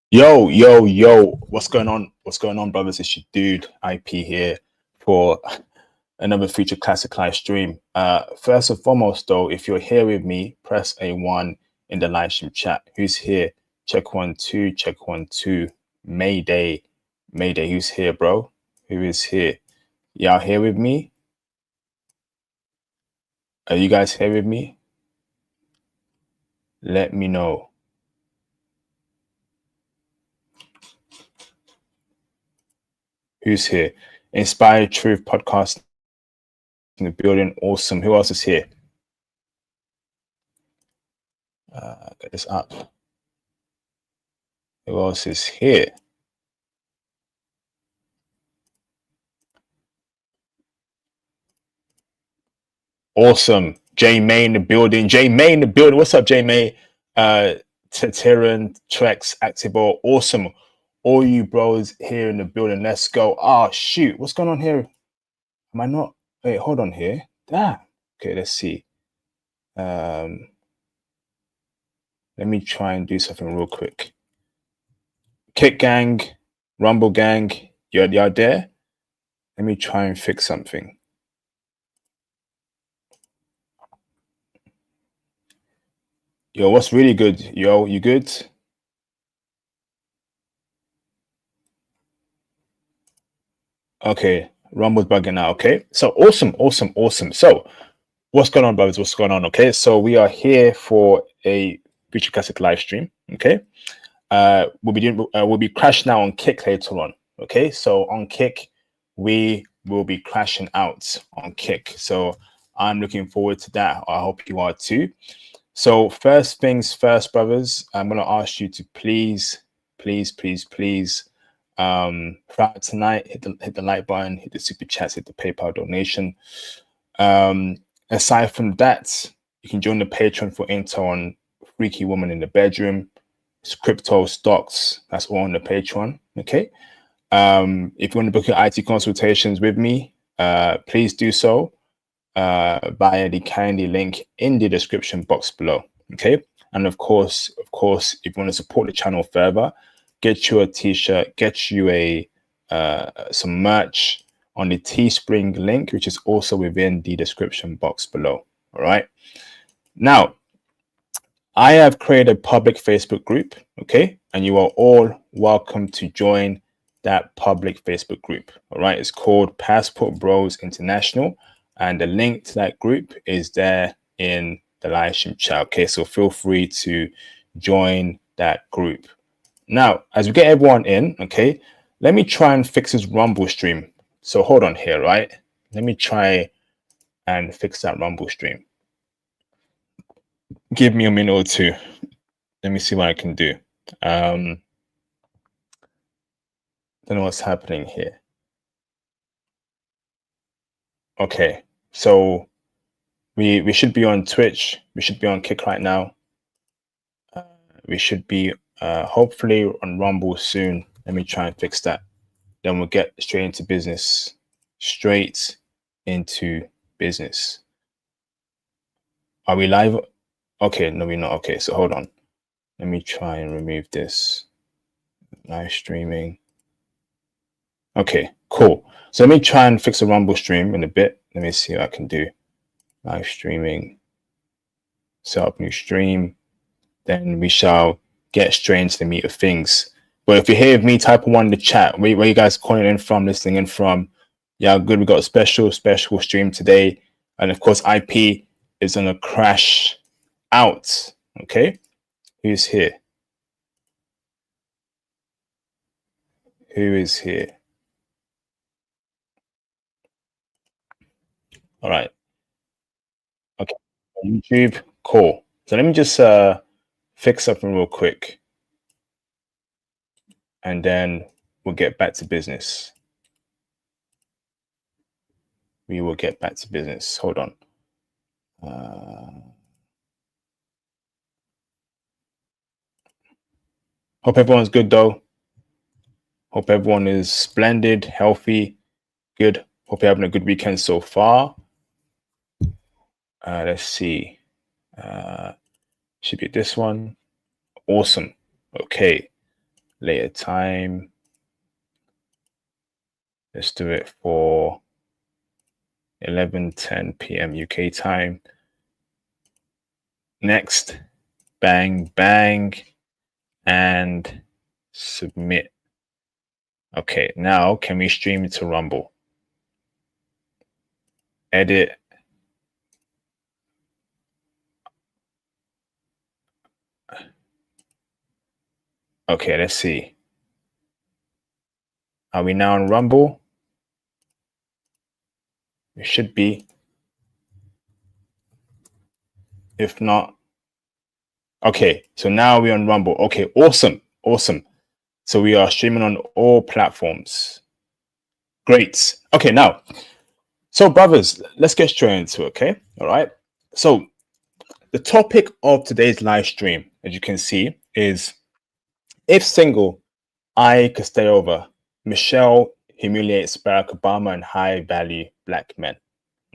Yo, what's going on? What's going on, brothers? It's your dude IP here for another Future Classic live stream. First and foremost, though, if you're here with me, press A1 in the live stream chat. Who's here? Check 1 2, check 1 2. Mayday, Mayday. Who's here, bro? Who is here? Y'all here with me? Are you guys here with me? Let me know. Who's here? Inspired Truth Podcast in the building. Awesome. Who else is here? Get this up. Who else is here? Awesome. J May in the building. J May in the building. What's up, J May? Tyran, Trex, Activo. Awesome. All you bros here in the building. Let's go. Oh, shoot. What's going on here? Am I not? Wait, hold on here. Damn. Okay, let's see. Let me try and do something real quick. Kick Gang, Rumble Gang, you're there? Let me try and fix something. Yo, what's really good? Yo, you good? Okay, Rumble's bugging now. Okay, so awesome. So, what's going on, brothers? What's going on? Okay, so we are here for a Future Classic live stream. Okay, we'll be crashing out on Kick later on. Okay, so on Kick, we will be crashing out on Kick. So I'm looking forward to that. I hope you are too. So first things first, brothers, I'm going to ask you to please, throughout tonight, hit the like button, hit the super chats, hit the PayPal donation. Aside from that, you can join the Patreon for intel on Freaky Woman in the Bedroom, crypto, stocks. That's all on the Patreon. Okay. If you want to book your IT consultations with me, please do so via the Candy link in the description box below. Okay, and of course, if you want to support the channel further, get you a t-shirt, get you a some merch on the Teespring link, which is also within the description box below. All right, now I have created a public Facebook group. Okay, and you are all welcome to join that public Facebook group. All right, it's called Passport Bros International. And the link to that group is there in the live stream chat. Okay, so feel free to join that group. Now, as we get everyone in, okay, let me try and fix this Rumble stream. So hold on here, right? Let me try and fix that Rumble stream. Give me a minute or two. Let me see what I can do. Don't know what's happening here. Okay, so we should be on Twitch. We should be on Kick right now. We should be hopefully on Rumble soon. Let me try and fix that. Then we'll get straight into business. Are we live? Okay, no, we're not. Okay, so hold on. Let me try and remove this. Live streaming. Okay, cool. So let me try and fix a Rumble stream in a bit. Let me see what I can do. Live streaming. Set up new stream. Then we shall get straight into the meat of things. But if you're here with me, type 1 in the chat. Where you guys calling in from, listening in from? Yeah, good. We got a special stream today. And of course, IP is going to crash out. Okay. Who's here? Who is here? All right. Okay. YouTube. Cool. So let me just fix something real quick. And then we'll get back to business. We will get back to business. Hold on. Hope everyone's good though. Hope everyone is splendid, healthy, good. Hope you're having a good weekend so far. Let's see. Should be this one. Awesome. Okay. later time. Let's do it for 11:10 p.m. UK time. Next, bang, bang, and submit. Okay, now can we stream it to Rumble? Edit. Okay, let's see. Are we now on Rumble? It should be. If not, okay, so now we're on Rumble. Okay, awesome, awesome. So we are streaming on all platforms. Great. Okay, now, so brothers, let's get straight into it, okay? All right. So the topic of today's live stream, as you can see, is if single, I could stay over. Michelle humiliates Barack Obama and high value black men.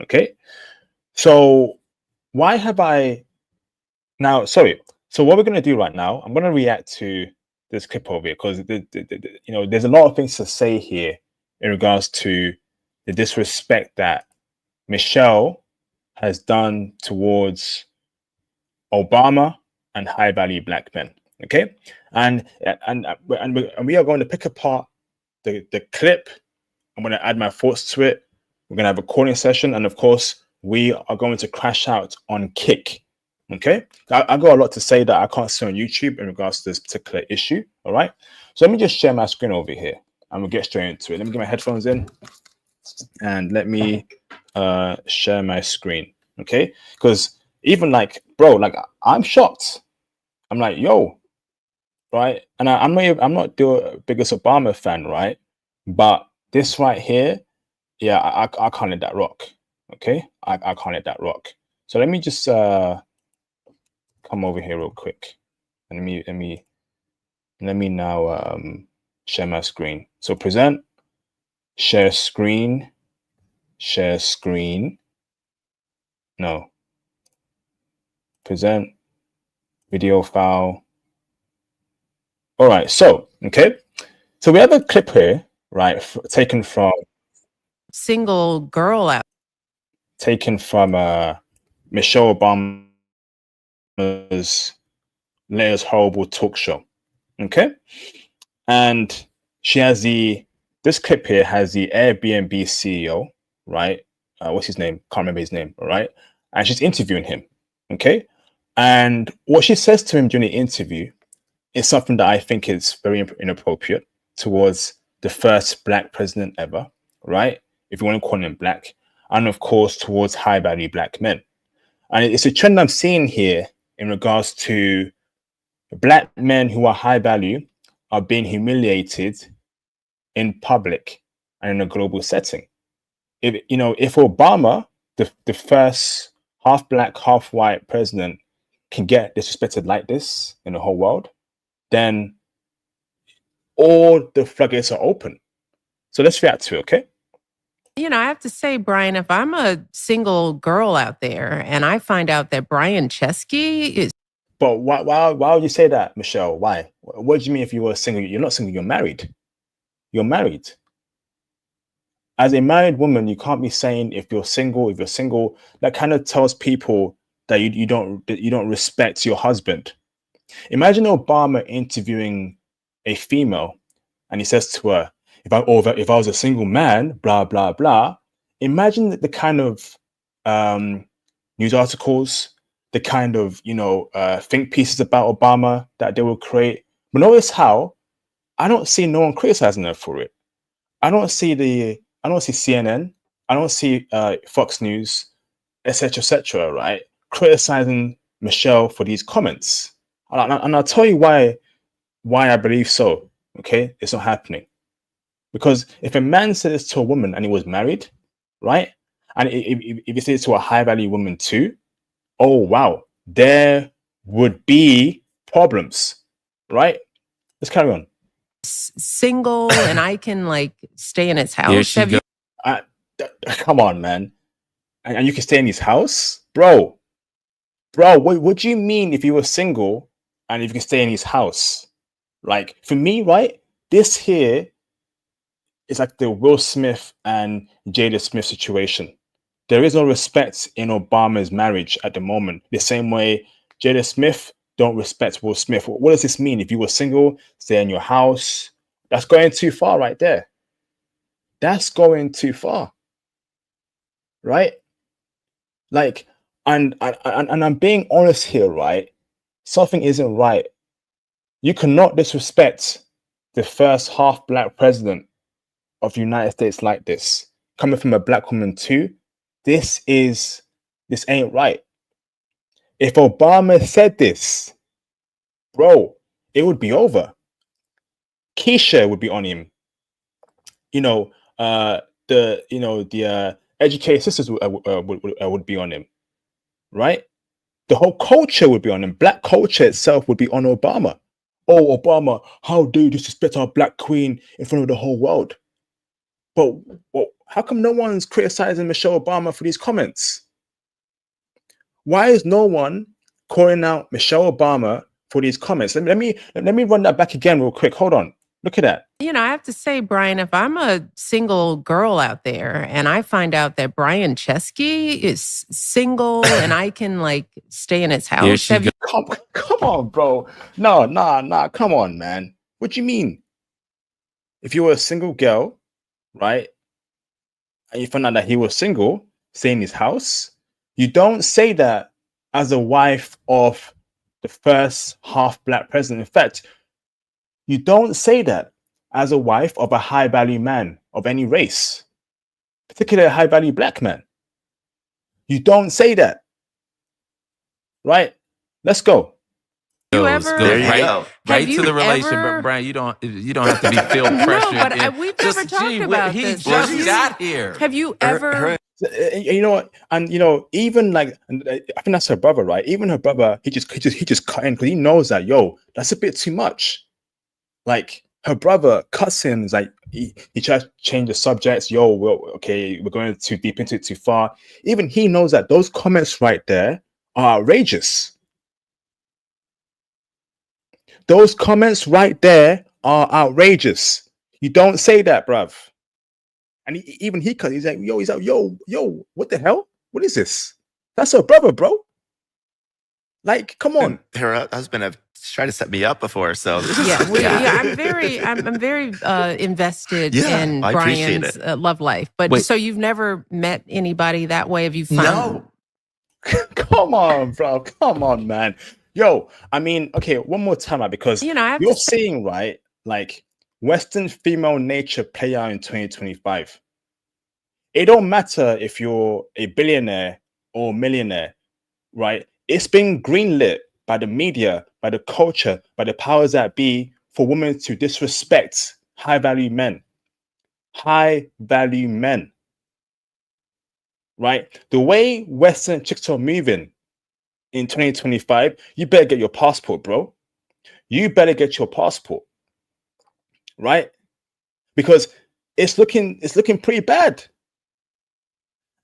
Okay. So why have I now? Sorry. So what we're going to do right now, I'm going to react to this clip over here because there's a lot of things to say here in regards to the disrespect that Michelle has done towards Obama and high value black men. Okay, and we are going to pick apart the clip. I'm going to add my thoughts to it. We're going to have a calling session, and of course, we are going to crash out on Kick. Okay, I got a lot to say that I can't say on YouTube in regards to this particular issue. All right, so let me just share my screen over here, and we'll get straight into it. Let me get my headphones in, and let me share my screen. Okay, because even like, bro, like I'm shocked. I'm like, yo, right? And I'm not the biggest Obama fan, right? But this right here, yeah, I can't let that rock. Okay, I can't let that rock. So let me just come over here real quick. And let me now share my screen. So present, share screen, share screen. No. Present, video file. All right, so okay. So we have a clip here, right, taken from single girl out. Taken from Michelle Obama's latest horrible talk show. Okay, and she has this clip here has the Airbnb CEO, right? What's his name? Can't remember his name. All right, and she's interviewing him. Okay, and what she says to him during the interview is something that I think is very inappropriate towards the first black president ever, right? If you want to call him black, and of course towards high value black men. And it's a trend I'm seeing here in regards to black men who are high value are being humiliated in public and in a global setting. If Obama, the first half black, half white president, can get disrespected like this in the whole world, then all the floodgates are open. So let's react to it, okay? I have to say, Brian, if I'm a single girl out there and I find out that Brian Chesky is. But why would you say that, Michelle? Why? What do you mean if you were single? You're not single, you're married. You're married. As a married woman, you can't be saying if you're single, that kind of tells people that you don't respect your husband. Imagine Obama interviewing a female and he says to her, if I was a single man, blah, blah, blah. Imagine the kind of news articles, the kind of, think pieces about Obama that they will create. But notice how I don't see no one criticizing her for it. I don't see CNN. I don't see Fox News, etc., right? Criticizing Michelle for these comments. And I'll tell you why I believe so. Okay, it's not happening. Because if a man said this to a woman and he was married, right? And if he said it to a high value woman too, oh wow, there would be problems, right? Let's carry on. Single and I can stay in his house. Come on, man. And you can stay in his house? Bro, what do you mean if you were single and if you can stay in his house? Like for me, right, this here is like the Will Smith and Jada Smith situation. There is no respect in Obama's marriage at the moment. The same way Jada Smith don't respect Will Smith. What does this mean? If you were single, stay in your house. That's going too far right there. That's going too far, right? Like, and I'm being honest here, right? Something isn't right. You cannot disrespect the first half black president of the United States like this. Coming from a black woman too, this ain't right. If Obama said this, bro, it would be over. Keisha would be on him. You know, the educated sisters would be on him, right? The whole culture would be on him. Black culture itself would be on Obama. Oh, Obama, how do you disrespect our black queen in front of the whole world? But well, how come no one's criticizing Michelle Obama for these comments? Why is no one calling out Michelle Obama for these comments? Let me run that back again real quick. Hold on. Look at that. I have to say, Brian, if I'm a single girl out there and I find out that Brian Chesky is single and I can like stay in his house, come on, bro. No, come on, man. What do you mean? If you were a single girl, right, and you found out that he was single, stay in his house, you don't say that as a wife of the first half black president. In fact, you don't say that as a wife of a high value man of any race, particularly a high value black man. You don't say that, right? Let's go. There you go. Right to the relationship, Brian. You don't have to be feel pressure. No, but we've never talked about he this. just got here. Have you ever? You know what? And even like, I think that's her brother, right? Even her brother, he just cut in because he knows that that's a bit too much. Like her brother cuts in, is like he tries to change the subjects. Okay, we're going too deep into it too far. Even he knows that those comments right there are outrageous. Those comments right there are outrageous. You don't say that, bruv. And he cut. He's like, yo, what the hell? What is this? That's her brother, bro. Like, come on. Her husband have tried to set me up before, so I'm very invested in Brian's love life. But so you've never met anybody that way? Have you found? No. Come on, bro. Come on, man. Yo, I mean, okay, one more time, because you're seeing, right, like Western female nature play out in 2025. It don't matter if you're a billionaire or millionaire, right? It's been greenlit by the media, by the culture, by the powers that be for women to disrespect high-value men. High-value men. Right? The way Western chicks are moving in 2025, you better get your passport, bro. You better get your passport. Right? Because it's looking pretty bad.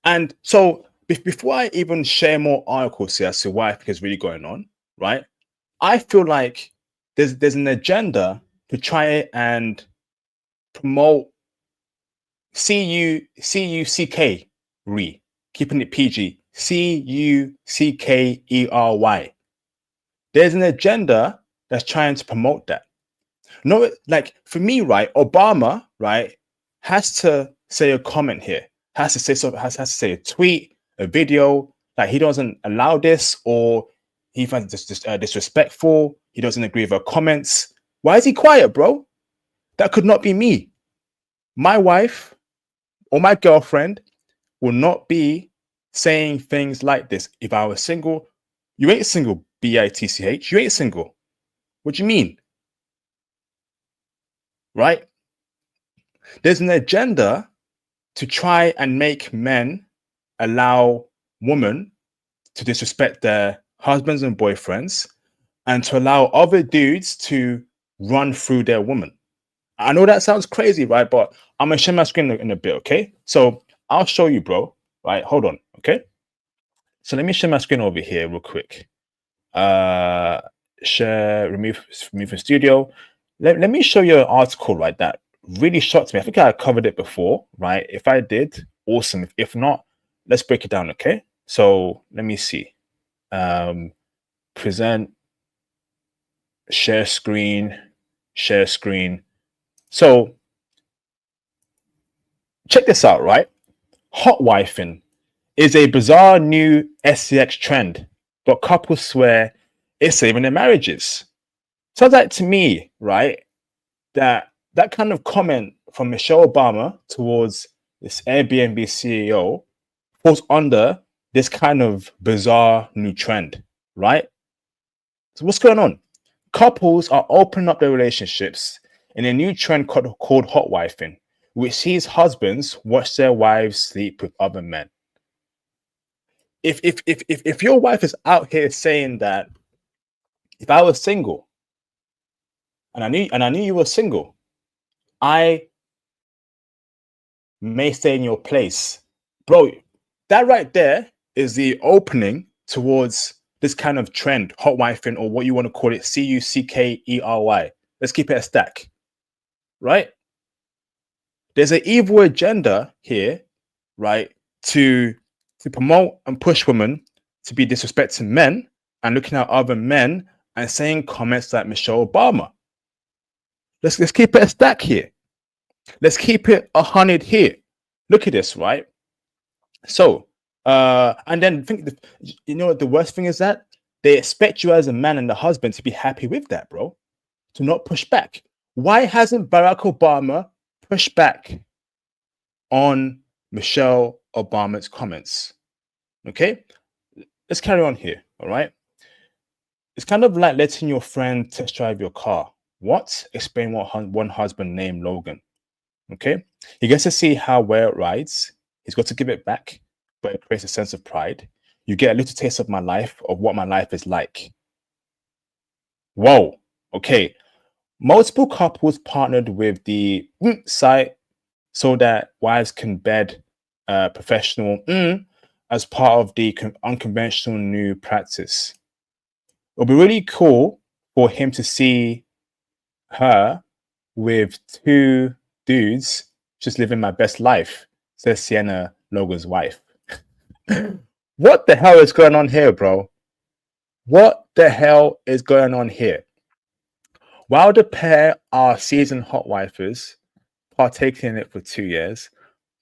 And so before I even share more articles here as to what I think is really going on, right? I feel like there's an agenda to try and promote C-U-C-K-R-Y, keeping it PG, C-U-C-K-E-R-Y. There's an agenda that's trying to promote that. No, like for me, right, Obama, right, has to say a comment here, has to say something, has to say a tweet, a video, like he doesn't allow this, or he finds this disrespectful, he doesn't agree with her comments. Why is he quiet, bro? That could not be me. My wife or my girlfriend will not be saying things like this. If I was single, you ain't single, B-I-T-C-H, you ain't single. What do you mean? Right? There's an agenda to try and make men allow women to disrespect their husbands and boyfriends and to allow other dudes to run through their woman. I know that sounds crazy, right? But I'm going to share my screen in a bit, okay? So I'll show you, bro. Right? Hold on, okay? So let me share my screen over here real quick. Share, remove from studio. Let me show you an article, right, that really shocked me. I think I covered it before, right? If I did, awesome. If not, let's break it down, okay? So let me see. Present, share screen. So check this out, right? Hotwifing is a bizarre new SCX trend, but couples swear it's saving their marriages. Sounds like to me, right, that kind of comment from Michelle Obama towards this Airbnb CEO falls under this kind of bizarre new trend, right? So what's going on? Couples are opening up their relationships in a new trend called hotwifing, which sees husbands watch their wives sleep with other men. If your wife is out here saying that, if I was single and I knew you were single, I may stay in your place, bro. That right there is the opening towards this kind of trend, hotwifing, or what you want to call it, CUCKERY. Let's keep it a stack, right? There's an evil agenda here, right, to promote and push women to be disrespecting men and looking at other men and saying comments like Michelle Obama. Let's keep it a stack here. Let's keep it 100 here. Look at this, right? So, and then you know what the worst thing is, that they expect you as a man and the husband to be happy with that, bro, to not push back. Why hasn't Barack Obama pushed back on Michelle Obama's comments? Okay, let's carry on here. All right, it's kind of like letting your friend test drive your car. What? Explain what one husband named Logan. Okay, he gets to see how well it rides. He's got to give it back, but it creates a sense of pride. You get a little taste of my life, of what my life is like. Whoa. Okay. Multiple couples partnered with the site so that wives can bed professional as part of the unconventional new practice. It'll be really cool for him to see her with two dudes just living my best life, says Sienna, Logan's wife. What the hell is going on here, bro? What the hell is going on here? While the pair are seasoned hotwifers, partaking in it for 2 years,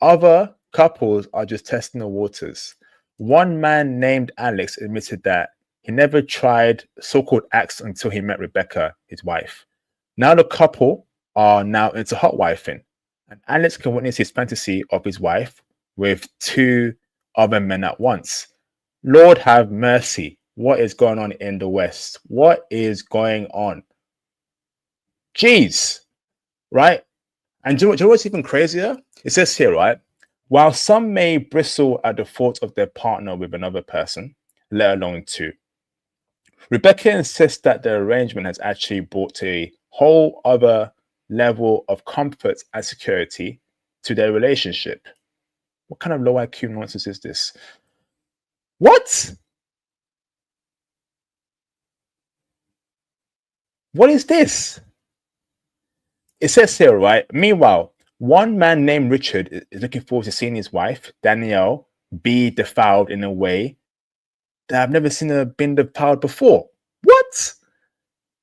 other couples are just testing the waters. One man named Alex admitted that he never tried so-called acts until he met Rebecca, his wife. Now the couple are now into hotwifing, and Alex can witness his fantasy of his wife with two other men at once. Lord have mercy. What is going on in the West? What is going on? Jeez, right? And do you know what's even crazier? It says here, right? While some may bristle at the thought of their partner with another person, let alone two, Rebecca insists that the arrangement has actually brought a whole other level of comfort and security to their relationship. What kind of low IQ nonsense is this? What? What is this? It says here, right? Meanwhile, one man named Richard is looking forward to seeing his wife, Danielle, be defiled in a way that I've never seen her been defiled before. What?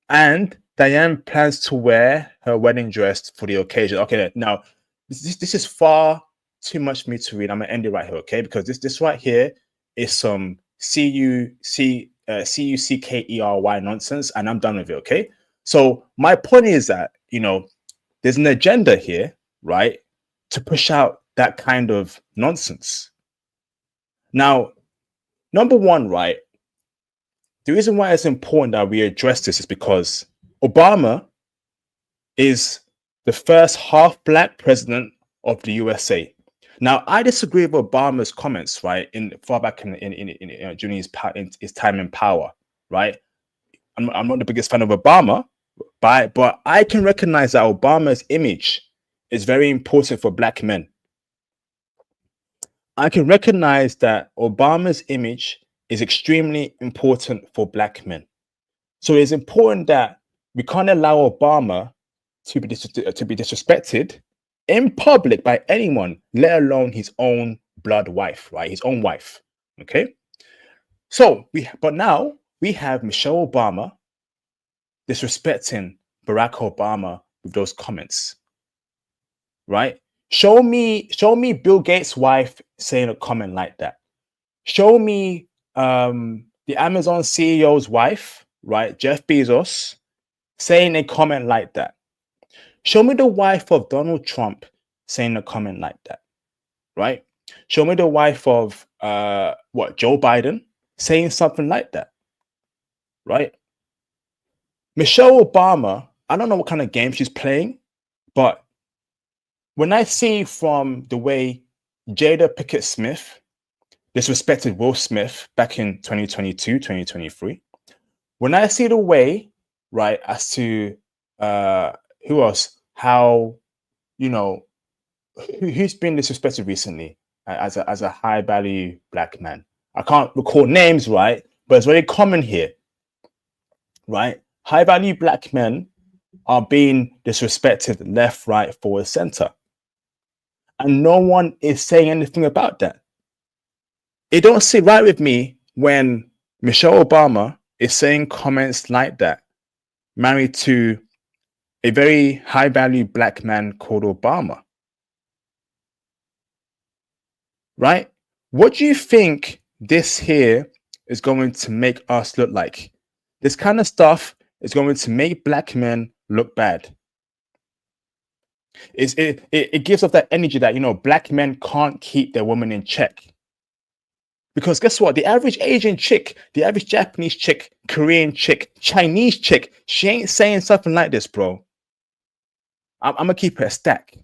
And Diane plans to wear her wedding dress for the occasion. Okay, now this is far too much for me to read. I'm gonna end it right here, okay? Because this right here is some CUCKERY nonsense, and I'm done with it, okay? So my point is that, you know, there's an agenda here, right, to push out that kind of nonsense. Now, number one, right, the reason why it's important that we address this is because Obama is the first half-black president of the USA. Now, I disagree with Obama's comments, right, far back during his time in power, right? I'm not the biggest fan of Obama, but I can recognize that Obama's image is very important for black men. I can recognize that Obama's image is extremely important for black men. So it's important that we can't allow Obama to be disrespected in public by anyone, let alone his own blood wife, right? His own wife. Okay. So but now we have Michelle Obama disrespecting Barack Obama with those comments, right? Show me Bill Gates' wife saying a comment like that. Show me the Amazon CEO's wife, right? Jeff Bezos, saying a comment like that. Show me the wife of Donald Trump saying a comment like that, right? Show me the wife of Joe Biden saying something like that, right? Michelle Obama, I don't know what kind of game she's playing, but when I see from the way Jada Pinkett Smith disrespected Will Smith back in 2022, 2023, when I see the way, right, as to who else, how, you know, who's been disrespected recently as a high value black man. I can't recall names, right? But it's very common here, right? High value black men are being disrespected left, right, forward, center. And no one is saying anything about that. It don't sit right with me when Michelle Obama is saying comments like that, married to a very high value black man called Obama. Right? What do you think this here is going to make us look like? This kind of stuff is going to make black men look bad. It gives off that energy that, you know, black men can't keep their woman in check. Because guess what? The average Asian chick, the average Japanese chick, Korean chick, Chinese chick, she ain't saying something like this, bro. I'm going to keep her a stack.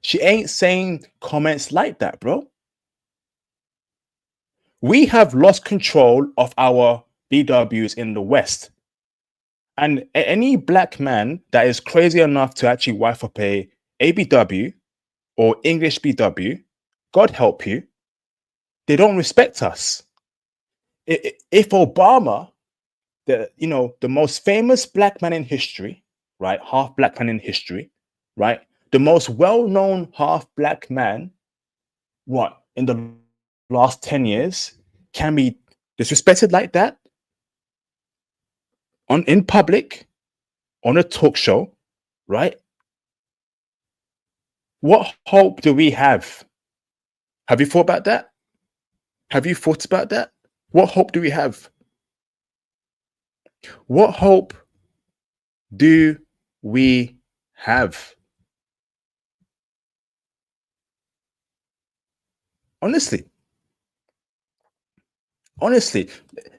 She ain't saying comments like that, bro. We have lost control of our BWs in the West. And any black man that is crazy enough to actually wife up a BW or English BW, God help you, they don't respect us. If Obama, the most famous black man in history, right, half black man in history, right, the most well-known half black man, in the last 10 years, can be disrespected like that in public, on a talk show, right? What hope do we have? Have you thought about that? Have you thought about that? What hope do we have? What hope do we have? Honestly.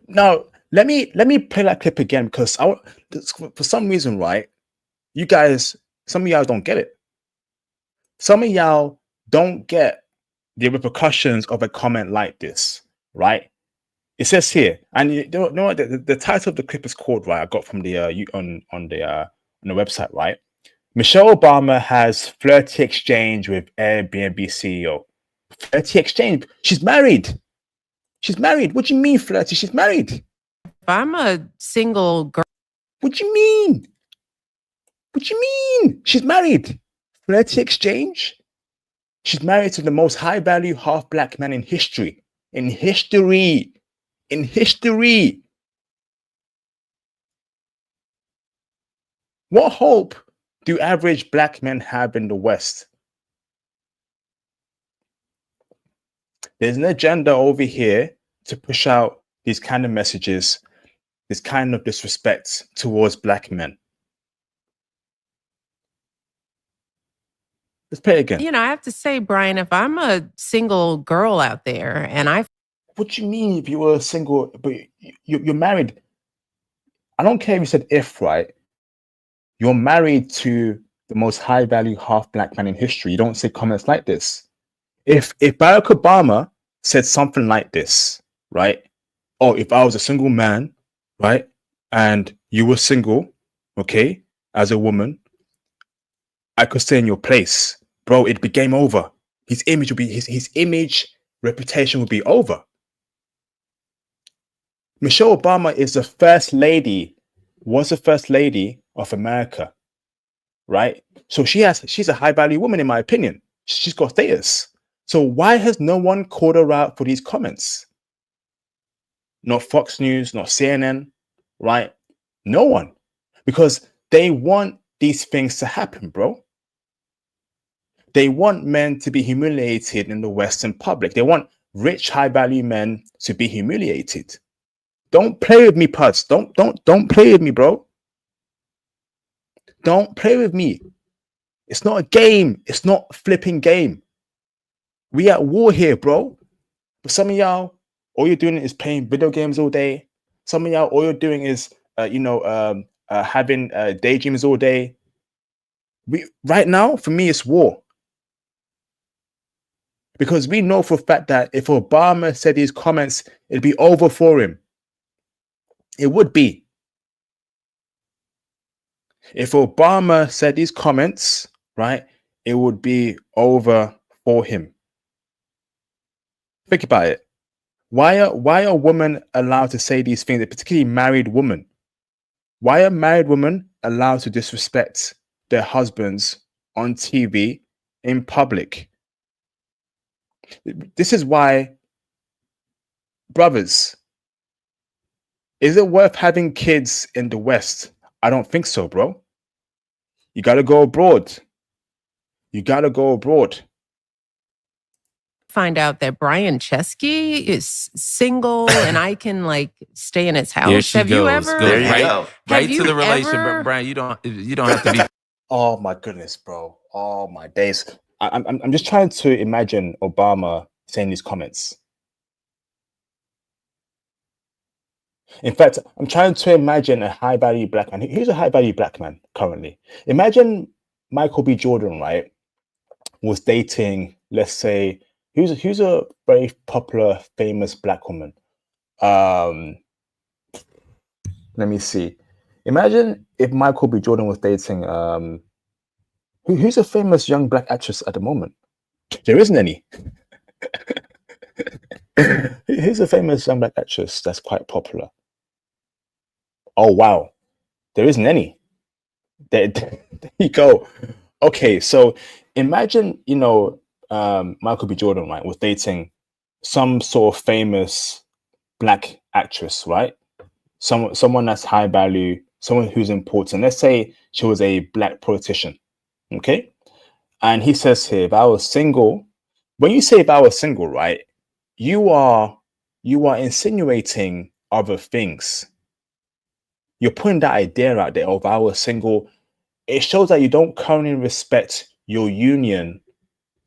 Now, let me play that clip again, because for some reason, right, some of y'all don't get it. Some of y'all don't get the repercussions of a comment like this, right? It says here, and you know what, the title of the clip is called, right? I got from the on the website, right? Michelle Obama has flirty exchange with Airbnb CEO. Flirty exchange. She's married. What do you mean flirty? She's married. If I'm a single girl. What do you mean? She's married. Flirty exchange? She's married to the most high value half black man in history. In history. What hope do average black men have in the West? There's an agenda over here to push out these kind of messages, this kind of disrespect towards black men. Let's play it again. You know, I have to say, Brian, if I'm a single girl out there and What do you mean if you were single, but you're married? I don't care if you said if, right? You're married to the most high value half black man in history. You don't say comments like this. If Barack Obama said something like this, right? Oh, if I was a single man, right, and you were single, okay, as a woman, I could stay in your place, bro. It'd be game over. His image would be his image, reputation would be over. Michelle Obama is the first lady, was the first lady of America, right? So she's a high value woman, in my opinion. She's got status. So why has no one called her out for these comments? Not Fox News, not CNN, right? No one. Because they want these things to happen, bro. They want men to be humiliated in the Western public. They want rich, high-value men to be humiliated. Don't play with me, Puds. Don't play with me, bro. Don't play with me. It's not a game. It's not a flipping game. We at war here, bro. But some of y'all, all you're doing is playing video games all day. Some of y'all, all you're doing is, having daydreams all day. Right now, for me, it's war. Because we know for a fact that if Obama said these comments, it'd be over for him. It would be. If Obama said these comments, right, it would be over for him. Think about it. Why are women allowed to say these things, particularly married women? Why are married women allowed to disrespect their husbands on TV in public? This is why, brothers, is it worth having kids in the West? I don't think so, bro. You got to go abroad. You got to go abroad. Find out that Brian Chesky is single and I can like stay in his house. There she have goes. you ever? There you go. Right to the relationship, Brian. You don't have to be. Oh my goodness, bro. Oh my days. I'm just trying to imagine Obama saying these comments. In fact, I'm trying to imagine a high-value black man. Who's a high-value black man currently? Imagine Michael B. Jordan, right, was dating, let's say, who's a very popular, famous black woman? Let me see. Imagine if Michael B. Jordan was dating who's a famous young black actress at the moment? There isn't any. Who's a famous young black actress that's quite popular? Oh wow, there isn't any. There you go. Okay, so imagine Michael B. Jordan, right, was dating some sort of famous black actress, right? Someone that's high value, someone who's important. Let's say she was a black politician, okay? And he says here, if I was single, when you say if I was single, right, you are insinuating other things. You're putting that idea out there of I was single. It shows that you don't currently respect your union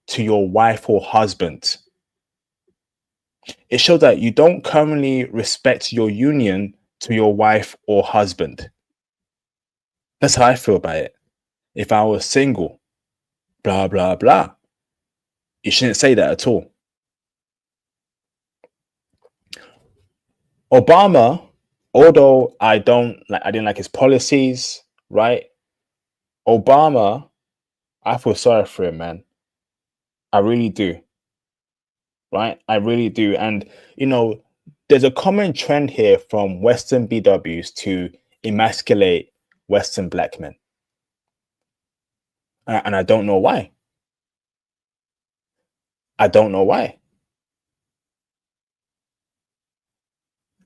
to your wife or husband. It shows that you don't currently respect your union to your wife or husband. That's how I feel about it. If I was single, blah, blah, blah. You shouldn't say that at all. Obama, although I didn't like his policies, right? Obama, I feel sorry for him, man. I really do. Right? I really do. And, there's a common trend here from Western BWs to emasculate Western black men. And I don't know why. I don't know why.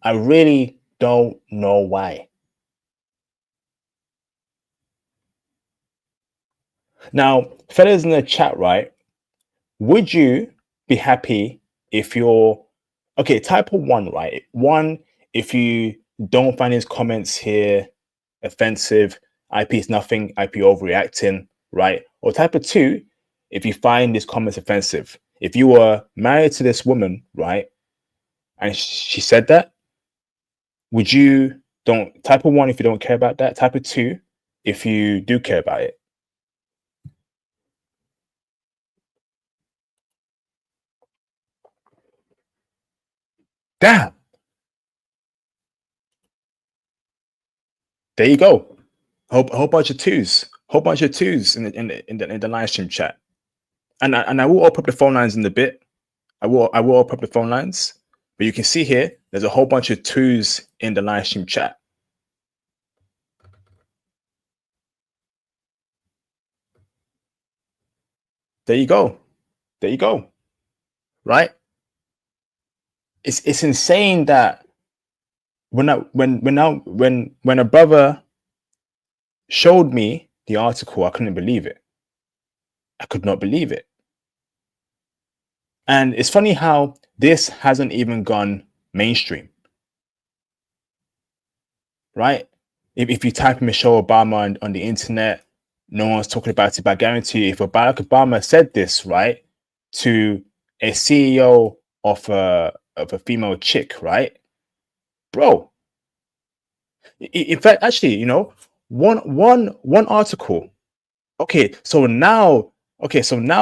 I really don't know why. Now, fellas in the chat, right? Would you be happy if you're okay? Type of one, right? One, if you don't find his comments here offensive, IP is nothing, IP overreacting, right? Or type of two, if you find his comments offensive. If you were married to this woman, right, and she said that, would you don't type of one if you don't care about that? Type of two if you do care about it. Damn. There you go. Whole bunch of twos. Whole bunch of twos in the live stream chat. And I will open up the phone lines in a bit. I will open up the phone lines. But you can see here, there's a whole bunch of twos in the live stream chat. There you go. There you go. Right? It's insane that when a brother showed me the article, I couldn't believe it. I could not believe it. And it's funny how this hasn't even gone mainstream. Right? If you type in Michelle Obama on the internet, no one's talking about it. But I guarantee you, if Barack Obama said this, right, to a CEO of a female chick, right, bro. In fact, actually, you know, one article. Okay, so now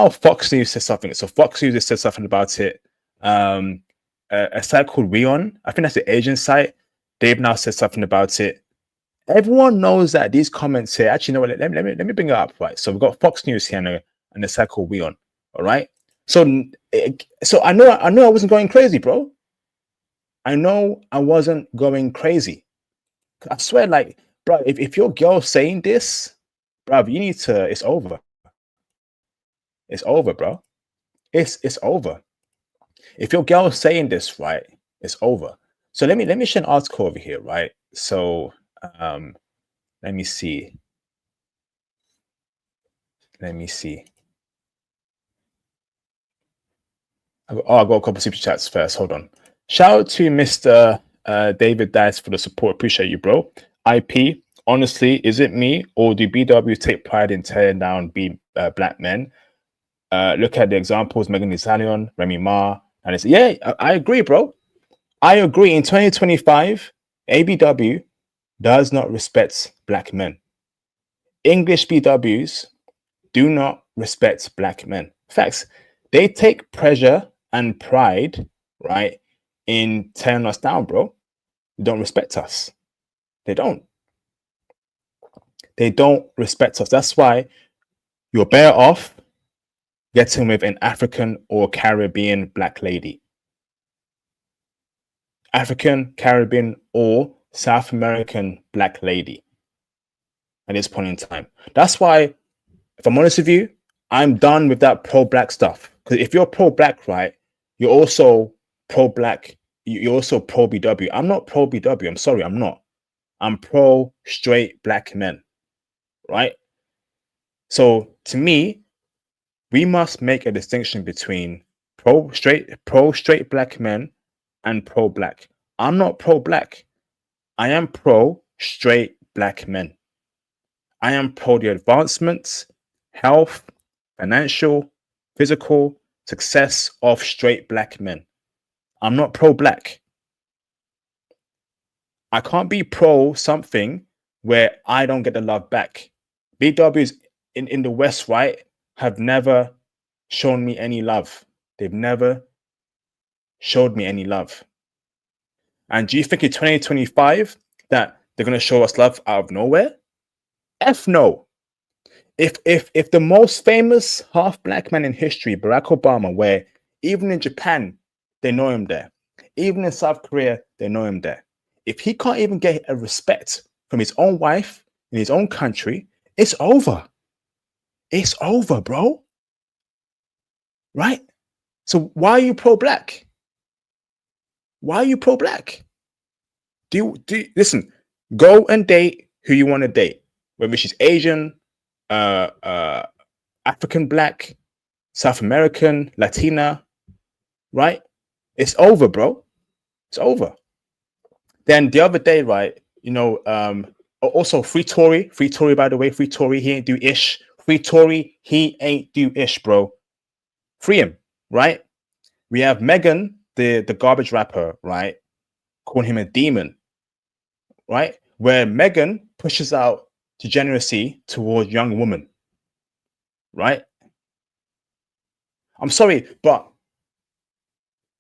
Fox News says something. So Fox News has said something about it. A site called Weon, I think that's the Asian site. They've now said something about it. Everyone knows that these comments here. Actually, no, let me bring it up. Right. So we've got Fox News here and the site called Weon. All right. So I know I wasn't going crazy, bro. I know I wasn't going crazy. I swear, like, bro, if your girl's saying this, bro, you need to. It's over. It's over, bro. It's over. If your girl's saying this, right, it's over. So let me share an article over here, right? So let me see. I'll go a couple super chats first. Hold on. Shout out to Mr. David Dice for the support. Appreciate you, bro. IP, honestly, is it me or do BW take pride in tearing down black men? Look at the examples: Megan Thee Stallion, Remy Ma, and it's I agree, bro. I agree. In 2025, ABW does not respect black men. English BWs do not respect black men. Facts. They take pleasure and pride, right, in tearing us down, bro. They don't respect us. They don't. They don't respect us. That's why you're better off getting with an African or Caribbean black lady. African, Caribbean, or South American black lady at this point in time. That's why, if I'm honest with you, I'm done with that pro-black stuff. Because if you're pro-black, right, you're also pro-black. You're also pro-BW. I'm not pro-BW. I'm sorry, I'm not. I'm pro-straight black men, right? So to me, we must make a distinction between pro-straight black men and pro-black. I'm not pro-black. I am pro-straight black men. I am pro the advancements, health, financial, physical success of straight black men. I'm not pro-black. I can't be pro something where I don't get the love back. BWs in the West, right, have never shown me any love. They've never showed me any love. And do you think in 2025 that they're going to show us love out of nowhere? F no. If the most famous half black man in history, Barack Obama, where even in Japan they know him there, even in South Korea they know him there, if he can't even get a respect from his own wife in his own country, it's over. It's over, bro. Right? So why are you pro-black? Why are you pro-black? Listen, go and date who you want to date, whether she's Asian, African black, South American, Latina, right? It's over, bro. It's over. Then the other day, right, you know, also Free Tory, by the way, Free Tory, he ain't do ish. Free Tory, he ain't do ish, bro. Free him, right? We have Megan, the garbage rapper, right, calling him a demon, right? Where Megan pushes out degeneracy towards young women, right? I'm sorry, but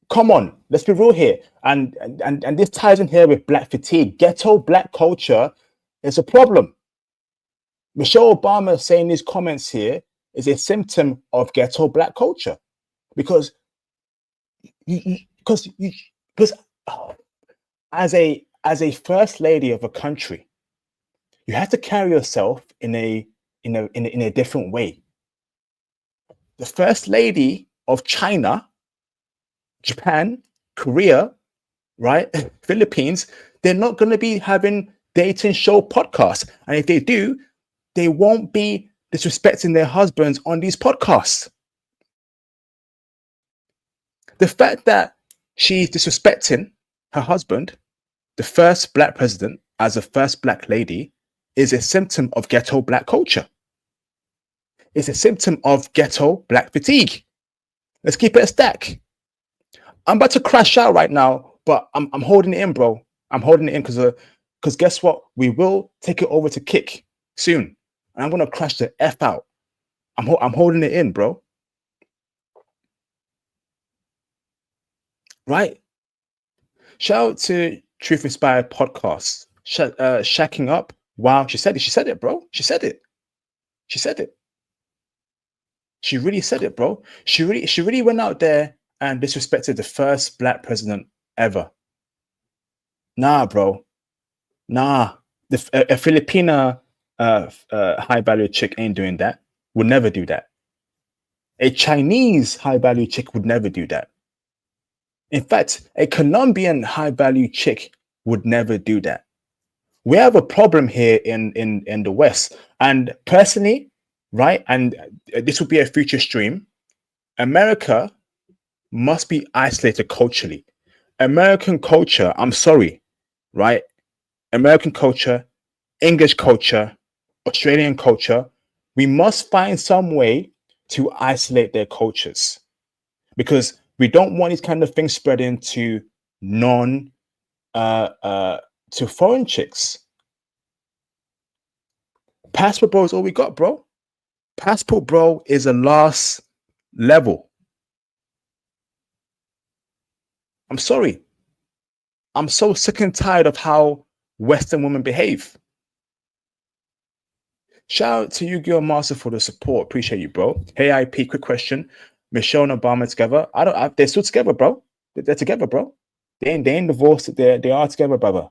come on, let's be real here. And this ties in here with black fatigue. Ghetto black culture is a problem. Michelle Obama saying these comments here is a symptom of ghetto black culture, because as a first lady of a country, you have to carry yourself in a different way. the first lady of China, Japan, Korea, right? Philippines, they're not going to be having dating show podcasts. And if they do, they won't be disrespecting their husbands on these podcasts. The fact that she's disrespecting her husband, the first black president, as the first black lady, is a symptom of ghetto black culture. It's a symptom of ghetto black fatigue. Let's keep it a stack. I'm about to crash out right now, but I'm holding it in, bro. I'm holding it in because guess what? We will take it over to Kick soon. And I'm gonna crash the F out. I'm holding it in, bro. Right? Shout out to Truth Inspired Podcast. Shacking up. Wow, she said it. She said it, bro. She said it. She said it. She really said it, bro. She really went out there and disrespected the first black president ever. Nah, bro. Nah. A Filipina high value chick ain't doing that. Would never do that. A Chinese high value chick would never do that. In fact, a Colombian high value chick would never do that. We have a problem here in the West. And personally, right, and this will be a future stream, America must be isolated culturally. American culture, I'm sorry, right? American culture, English culture, Australian culture, we must find some way to isolate their cultures because we don't want these kind of things spreading to to foreign chicks. Passport bro is all we got, bro. Passport bro is a last level. I'm sorry. I'm so sick and tired of how Western women behave. Shout out to you, Girl Master, for the support. Appreciate you, bro. Hey, IP, quick question. Michelle and Obama together? They're still together, bro. They're together, bro. They ain't divorced. They are together, brother.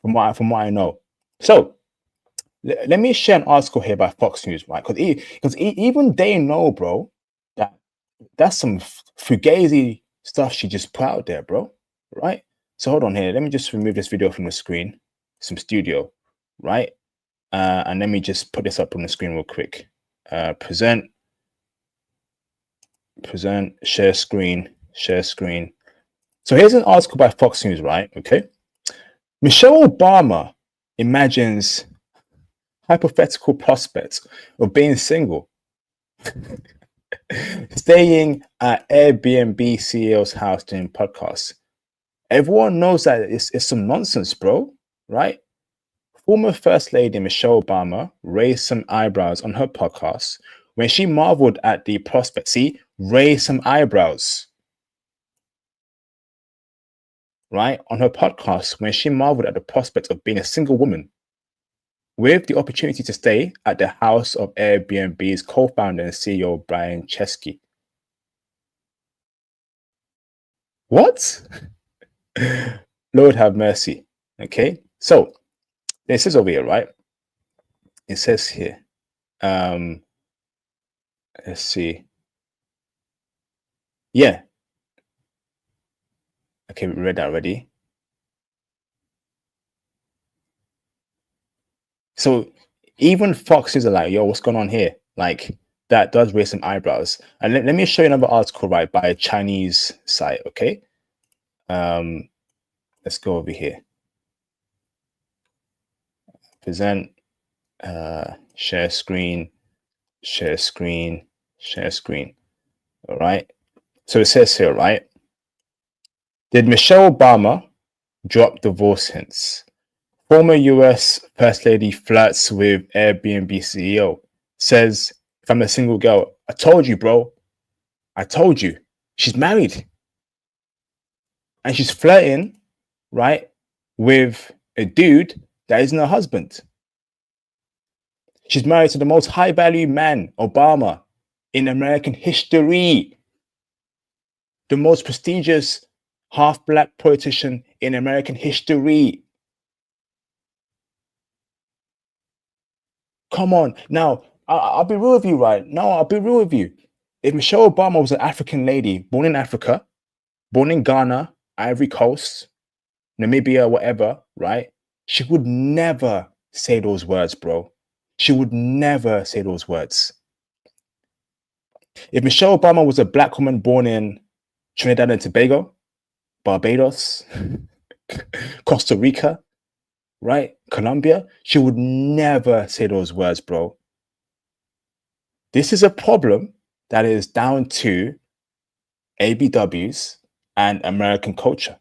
From what I know. So let me share an article here by Fox News, right? Because even they know, bro, that's some fugazi stuff she just put out there, bro. Right? So hold on here. Let me just remove this video from the screen. Some studio, right? And let me just put this up on the screen real quick. Present, share screen. So here's an article by Fox News, right? Okay. Michelle Obama imagines hypothetical prospects of being single, staying at Airbnb CEO's house doing podcasts. Everyone knows that it's some nonsense, bro, right? Former First Lady Michelle Obama raised some eyebrows on her podcast when she marveled at the prospect. See, raised some eyebrows, right? On her podcast when she marveled at the prospect of being a single woman with the opportunity to stay at the house of Airbnb's co-founder and CEO, Brian Chesky. What? Lord have mercy. Okay, so it says over here, right? It says here, let's see. Yeah. Okay, we read that already. So even Fox is like, yo, what's going on here? Like, that does raise some eyebrows. And let me show you another article, right, by a Chinese site, okay? Let's go over here. Present, share screen. All right. So it says here, right? Did Michelle Obama drop divorce hints? Former US First Lady flirts with Airbnb CEO. Says, if I'm a single girl, I told you, bro. I told you. She's married. And she's flirting, right, with a dude that isn't her husband. She's married to the most high-value man, Obama, in American history. The most prestigious half-black politician in American history. Come on. Now, I'll be real with you, right? No, I'll be real with you. If Michelle Obama was an African lady, born in Africa, born in Ghana, Ivory Coast, Namibia, whatever, right? She would never say those words, bro. She would never say those words. If Michelle Obama was a black woman born in Trinidad and Tobago, Barbados, Costa Rica, right? Colombia, she would never say those words, bro. This is a problem that is down to ABWs and American culture.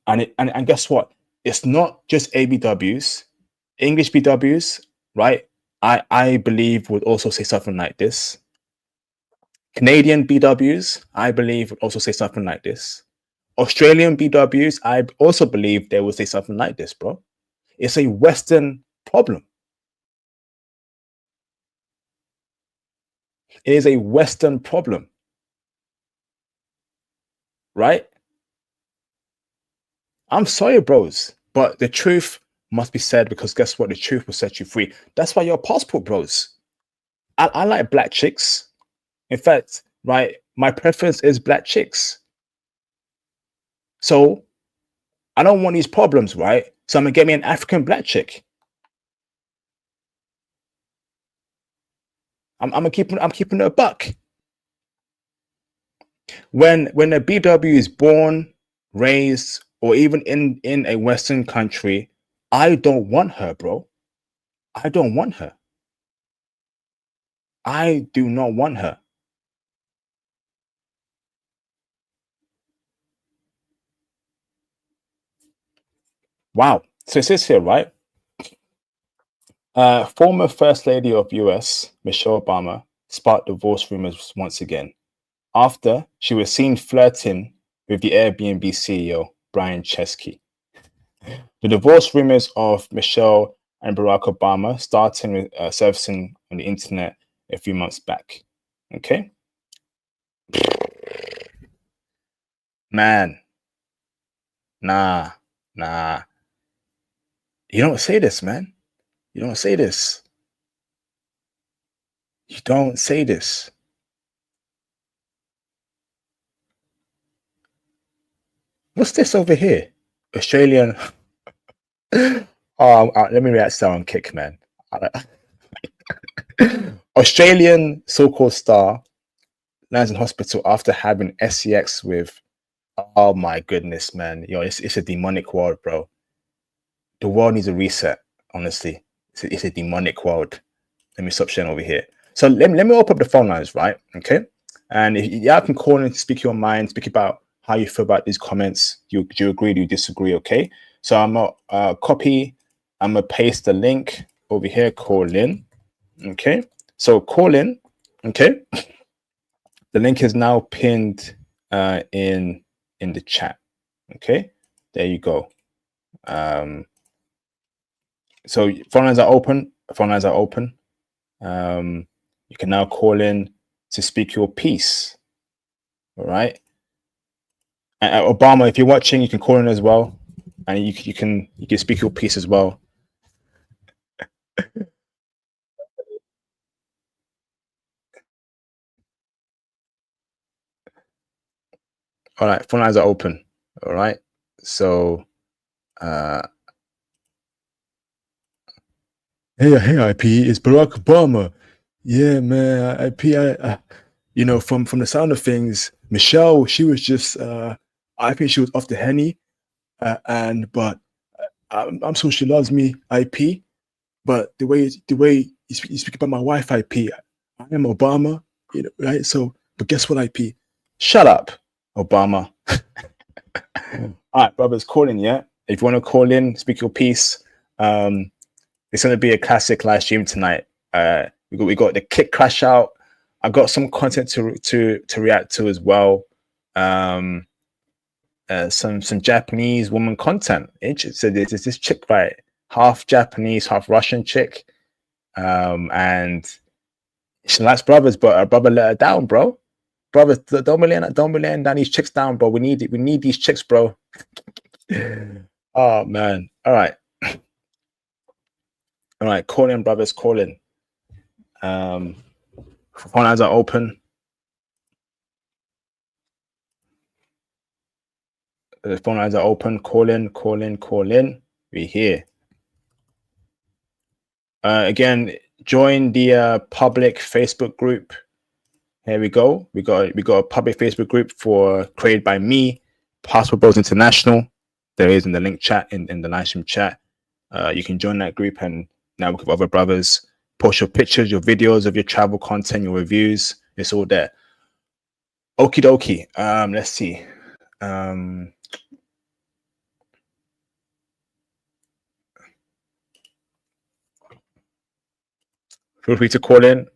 And guess what? It's not just ABWs, English BWs, right? I believe would also say something like this. Canadian BWs, I believe, would also say something like this. Australian BWs, I also believe they would say something like this, bro. It's a Western problem. It is a Western problem, right? I'm sorry, bros, but the truth must be said, because guess what? The truth will set you free. That's why you're a passport, bros. I like black chicks. In fact, right, my preference is black chicks. So I don't want these problems, right? So I'm gonna get me an African black chick. I'm keeping it a buck. When a BW is born, raised, or even in a Western country, I don't want her, bro. I don't want her. I do not want her. Wow. So it says here, right? Former First Lady of US, Michelle Obama, sparked divorce rumors once again after she was seen flirting with the Airbnb CEO, Brian Chesky. The divorce rumors of Michelle and Barack Obama starting with surfacing on the internet a few months back. Okay? Man. Nah. You don't say this, man. You don't say this. You don't say this. What's this over here? Australian. Let me react to that on Kick, man. Australian so-called star lands in hospital after having sex with. Oh my goodness, man. It's a demonic world, bro. The world needs a reset, honestly. It's a demonic world. Let me stop sharing over here. So let me open up the phone lines, right? Okay. And if you can call in, speak your mind, speak about how you feel about these comments. Do you agree? Do you disagree? Okay. So I'm gonna copy. I'm gonna paste the link over here. Call in. Okay. So call in. Okay. The link is now pinned in the chat. Okay. There you go. So phone lines are open. Phone lines are open. You can now call in to speak your piece. All right. And Obama, if you're watching, you can call in as well, and you can speak your piece as well. All right, phone lines are open. All right. So hey IP, it's Barack Obama. Yeah, man. IP, from the sound of things, Michelle, she was just I think she was off the henny, but I'm sure she loves me, IP. But the way you speak about my wife, IP, I am Obama, right? So, but guess what, IP? Shut up, Obama. All right, brothers, call in, yeah? If you want to call in, speak your piece. It's going to be a classic live stream tonight. We got the Kick Crash out. I got some content to react to as well. Some Japanese woman content. So there's this chick, right? Half Japanese, half Russian chick. And she likes brothers, but her brother let her down, bro. Brothers, don't be letting down these chicks down, bro. We need these chicks, bro. Oh man. All right. All right, call in, brothers, call in. Phone lines are open. The phone lines are open. Call in. We're here. Again, join the public Facebook group. Here we go. We got a public Facebook group created by me, Passport Bros International. There is in the link chat in the live stream chat. You can join that group and network with other brothers. Post your pictures, your videos of your travel content, your reviews. It's all there. Okie dokie. Let's see. Feel free to call in.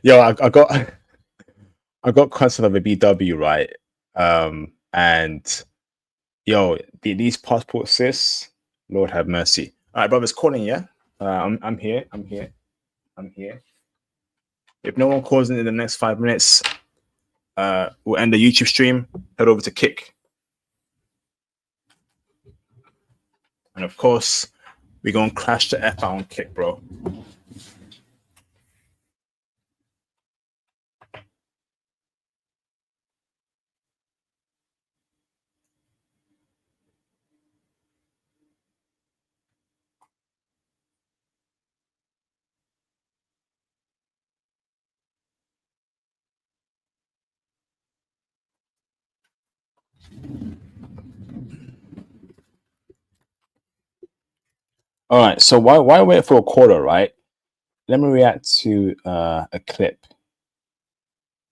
Yo, I got content of a BW, right? And yo, these passport sis, Lord have mercy. All right, brothers, calling, yeah. I'm here. If no one calls in the next 5 minutes, we'll end the YouTube stream. Head over to Kick, and of course, we're gonna crash the F out on Kick, bro. All right, so why wait for a caller, right? Let me react to a clip.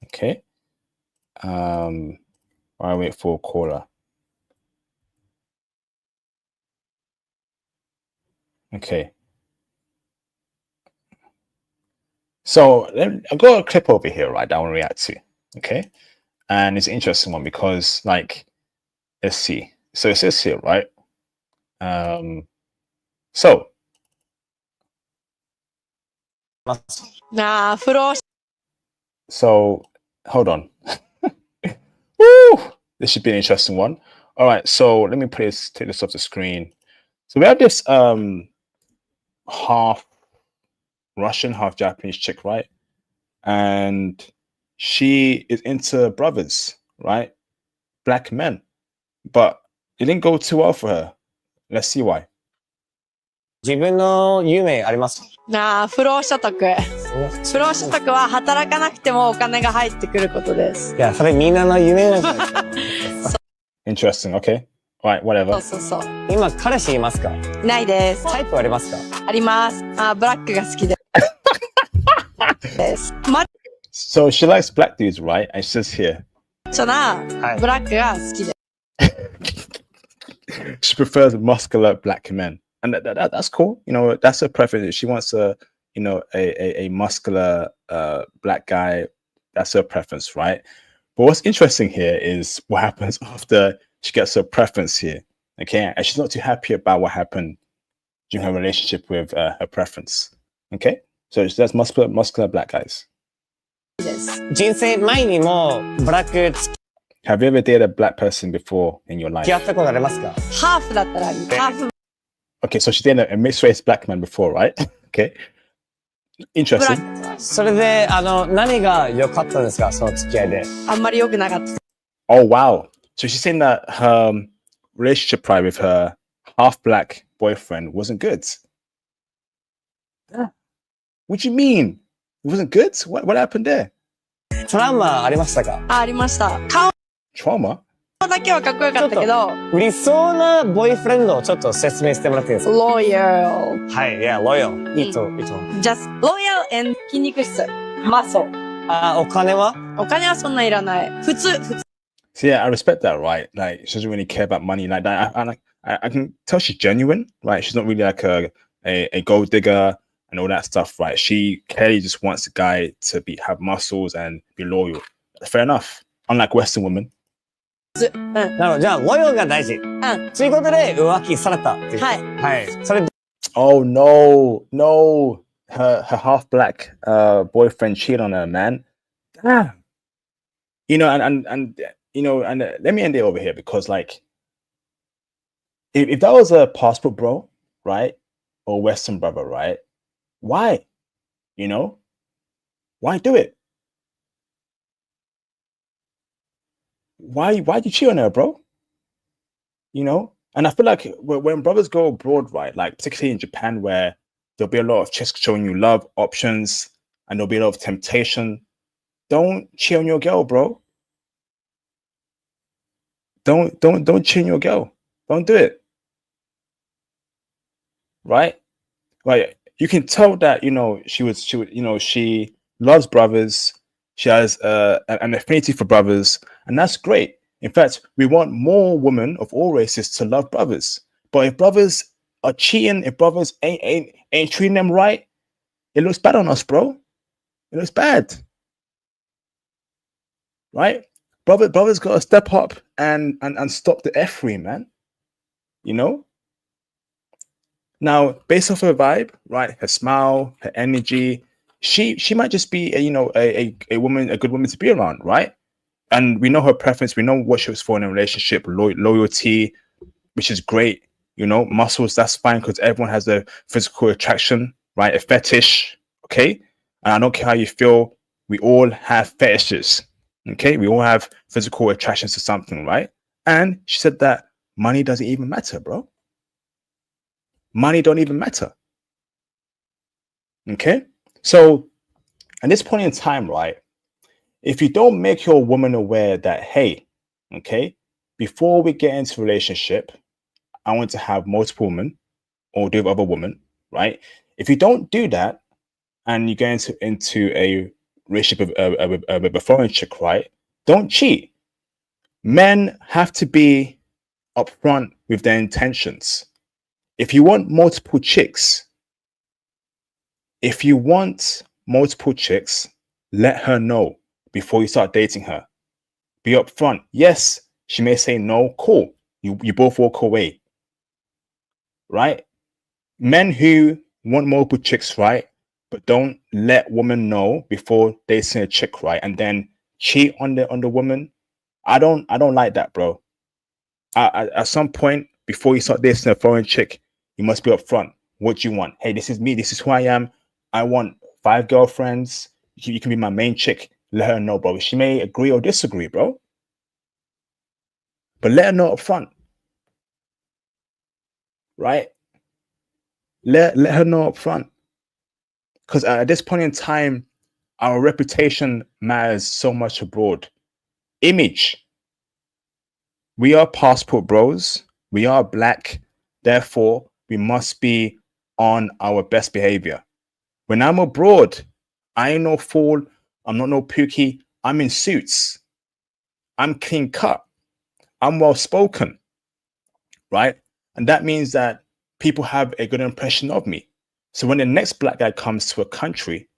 Okay. Why wait for a caller? Okay. So I've got a clip over here, right, that I want to react to. Okay. And it's an interesting one because, like, let's see. So it says here, right? So hold on. Woo! This should be an interesting one. All right, so let me take this off the screen. So we have this half Russian, half Japanese chick, right? And she is into brothers, right? Black men. But it didn't go too well for her. Let's see why. 自分の夢あります。不労所得。不労所得は働かなくてもお金が入ってくることです。いや、それみんなの夢なんじゃないですか。Interesting, okay. Right, whatever. そう。今、彼氏いますか？ないです。タイプありますか？あります。ブラックが好きです。So she likes black dudes, right? And she says here. ブラックが好きです。She prefers muscular black men. And that's cool. You know, that's her preference. She wants a muscular black guy. That's her preference, right? But what's interesting here is what happens after she gets her preference here. Okay, and she's not too happy about what happened during her relationship with her preference. Okay, so that's muscular black guys. 人生前にもブラック Have you ever dated a black person before in your life? 付き合ったことありますか？ハーフだったらあり。ハーフ。Okay, so she dated a mixed race black man before, right? Okay. Interesting. それで何が良かったんですか？その付き合いで。あんまり良くなかった。Oh wow. So she's saying that her relationship prior with her half black boyfriend wasn't good. What do you mean? It wasn't good? What happened there? トラウマありましたか？ありました。顔 Trauma? だけはかっこよかったけど、理想なボーイフレンドをちょっと説明してもらっていいですか？ Loyal。はい、loyal。いいと。Just loyal and 筋肉質。muscle。お金は？お金はそんないらない。普通。So yeah, I respect that, right? Like, she doesn't really care about money like that. I can tell she's genuine, right? She's not really like a gold digger and all that stuff, right? She clearly just wants a guy to have muscles and be loyal. Fair enough. Unlike Western women. なるほど。じゃあ、ロイヤルが大事。ということで、浮気されたっていう。はい。それ。Oh no. Her half black boyfriend cheated on her, man. Damn. You know, and you know, and let me end it over here because, like, if that was a passport bro, right, or Western brother, right, why, you know, why do it? Why'd you cheat on her, bro? You know, and I feel like when brothers go abroad, right, like particularly in Japan, where there'll be a lot of chicks showing you love options, and there'll be a lot of temptation. Don't cheat on your girl, bro. Don't cheat on your girl. Don't do it. Right? Like, you can tell that, you know, she would, you know, she loves brothers. She has an affinity for brothers, and that's great. In fact, we want more women of all races to love brothers. But if brothers are cheating, if brothers ain't treating them right, it looks bad on us, bro. It looks bad. Right? Brothers gotta step up and stop the effery, man. You know? Now, based off her vibe, right? Her smile, her energy, she might just be a woman, a good woman to be around, right? And we know her preference, we know what she was for in a relationship, loyalty, which is great. You know, muscles, that's fine because everyone has a physical attraction, right? A fetish, okay? And I don't care how you feel, we all have fetishes, okay? We all have physical attractions to something, right? And she said that money doesn't even matter, bro. Money don't even matter. Okay? So at this point in time, right, if you don't make your woman aware that, hey, okay, before we get into a relationship, I want to have multiple women or do with other women, right? If you don't do that and you get into a relationship with a foreign chick, right, don't cheat. Men have to be upfront with their intentions. If you want multiple chicks, let her know before you start dating her. Be upfront. Yes, she may say no. Cool. You both walk away. Right? Men who want multiple chicks, right, but don't let women know before dating a chick, right, and then cheat on the woman. I don't like that, bro. At some point before you start dating a foreign chick, you must be upfront. What do you want? Hey, this is me. This is who I am. I want 5 girlfriends. You can be my main chick. Let her know, bro. She may agree or disagree, bro. But let her know upfront. Right? Let her know upfront. Because at this point in time, our reputation matters so much abroad. Image. We are passport bros. We are black. Therefore, we must be on our best behavior. When I'm abroad, I ain't no fool. I'm not no pookie. I'm in suits. I'm clean cut. I'm well spoken. Right? And that means that people have a good impression of me. So when the next black guy comes to a country,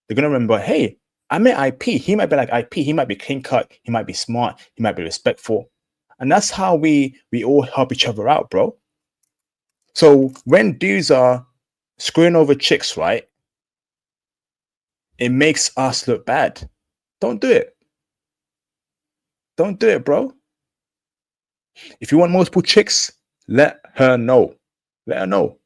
they're going to remember, hey, I met IP. He might be like IP. He might be clean cut. He might be smart. He might be respectful. And that's how we all help each other out, bro. So when dudes are screwing over chicks, right, it makes us look bad. Don't do it. Don't do it, bro. If you want multiple chicks, let her know. Let her know.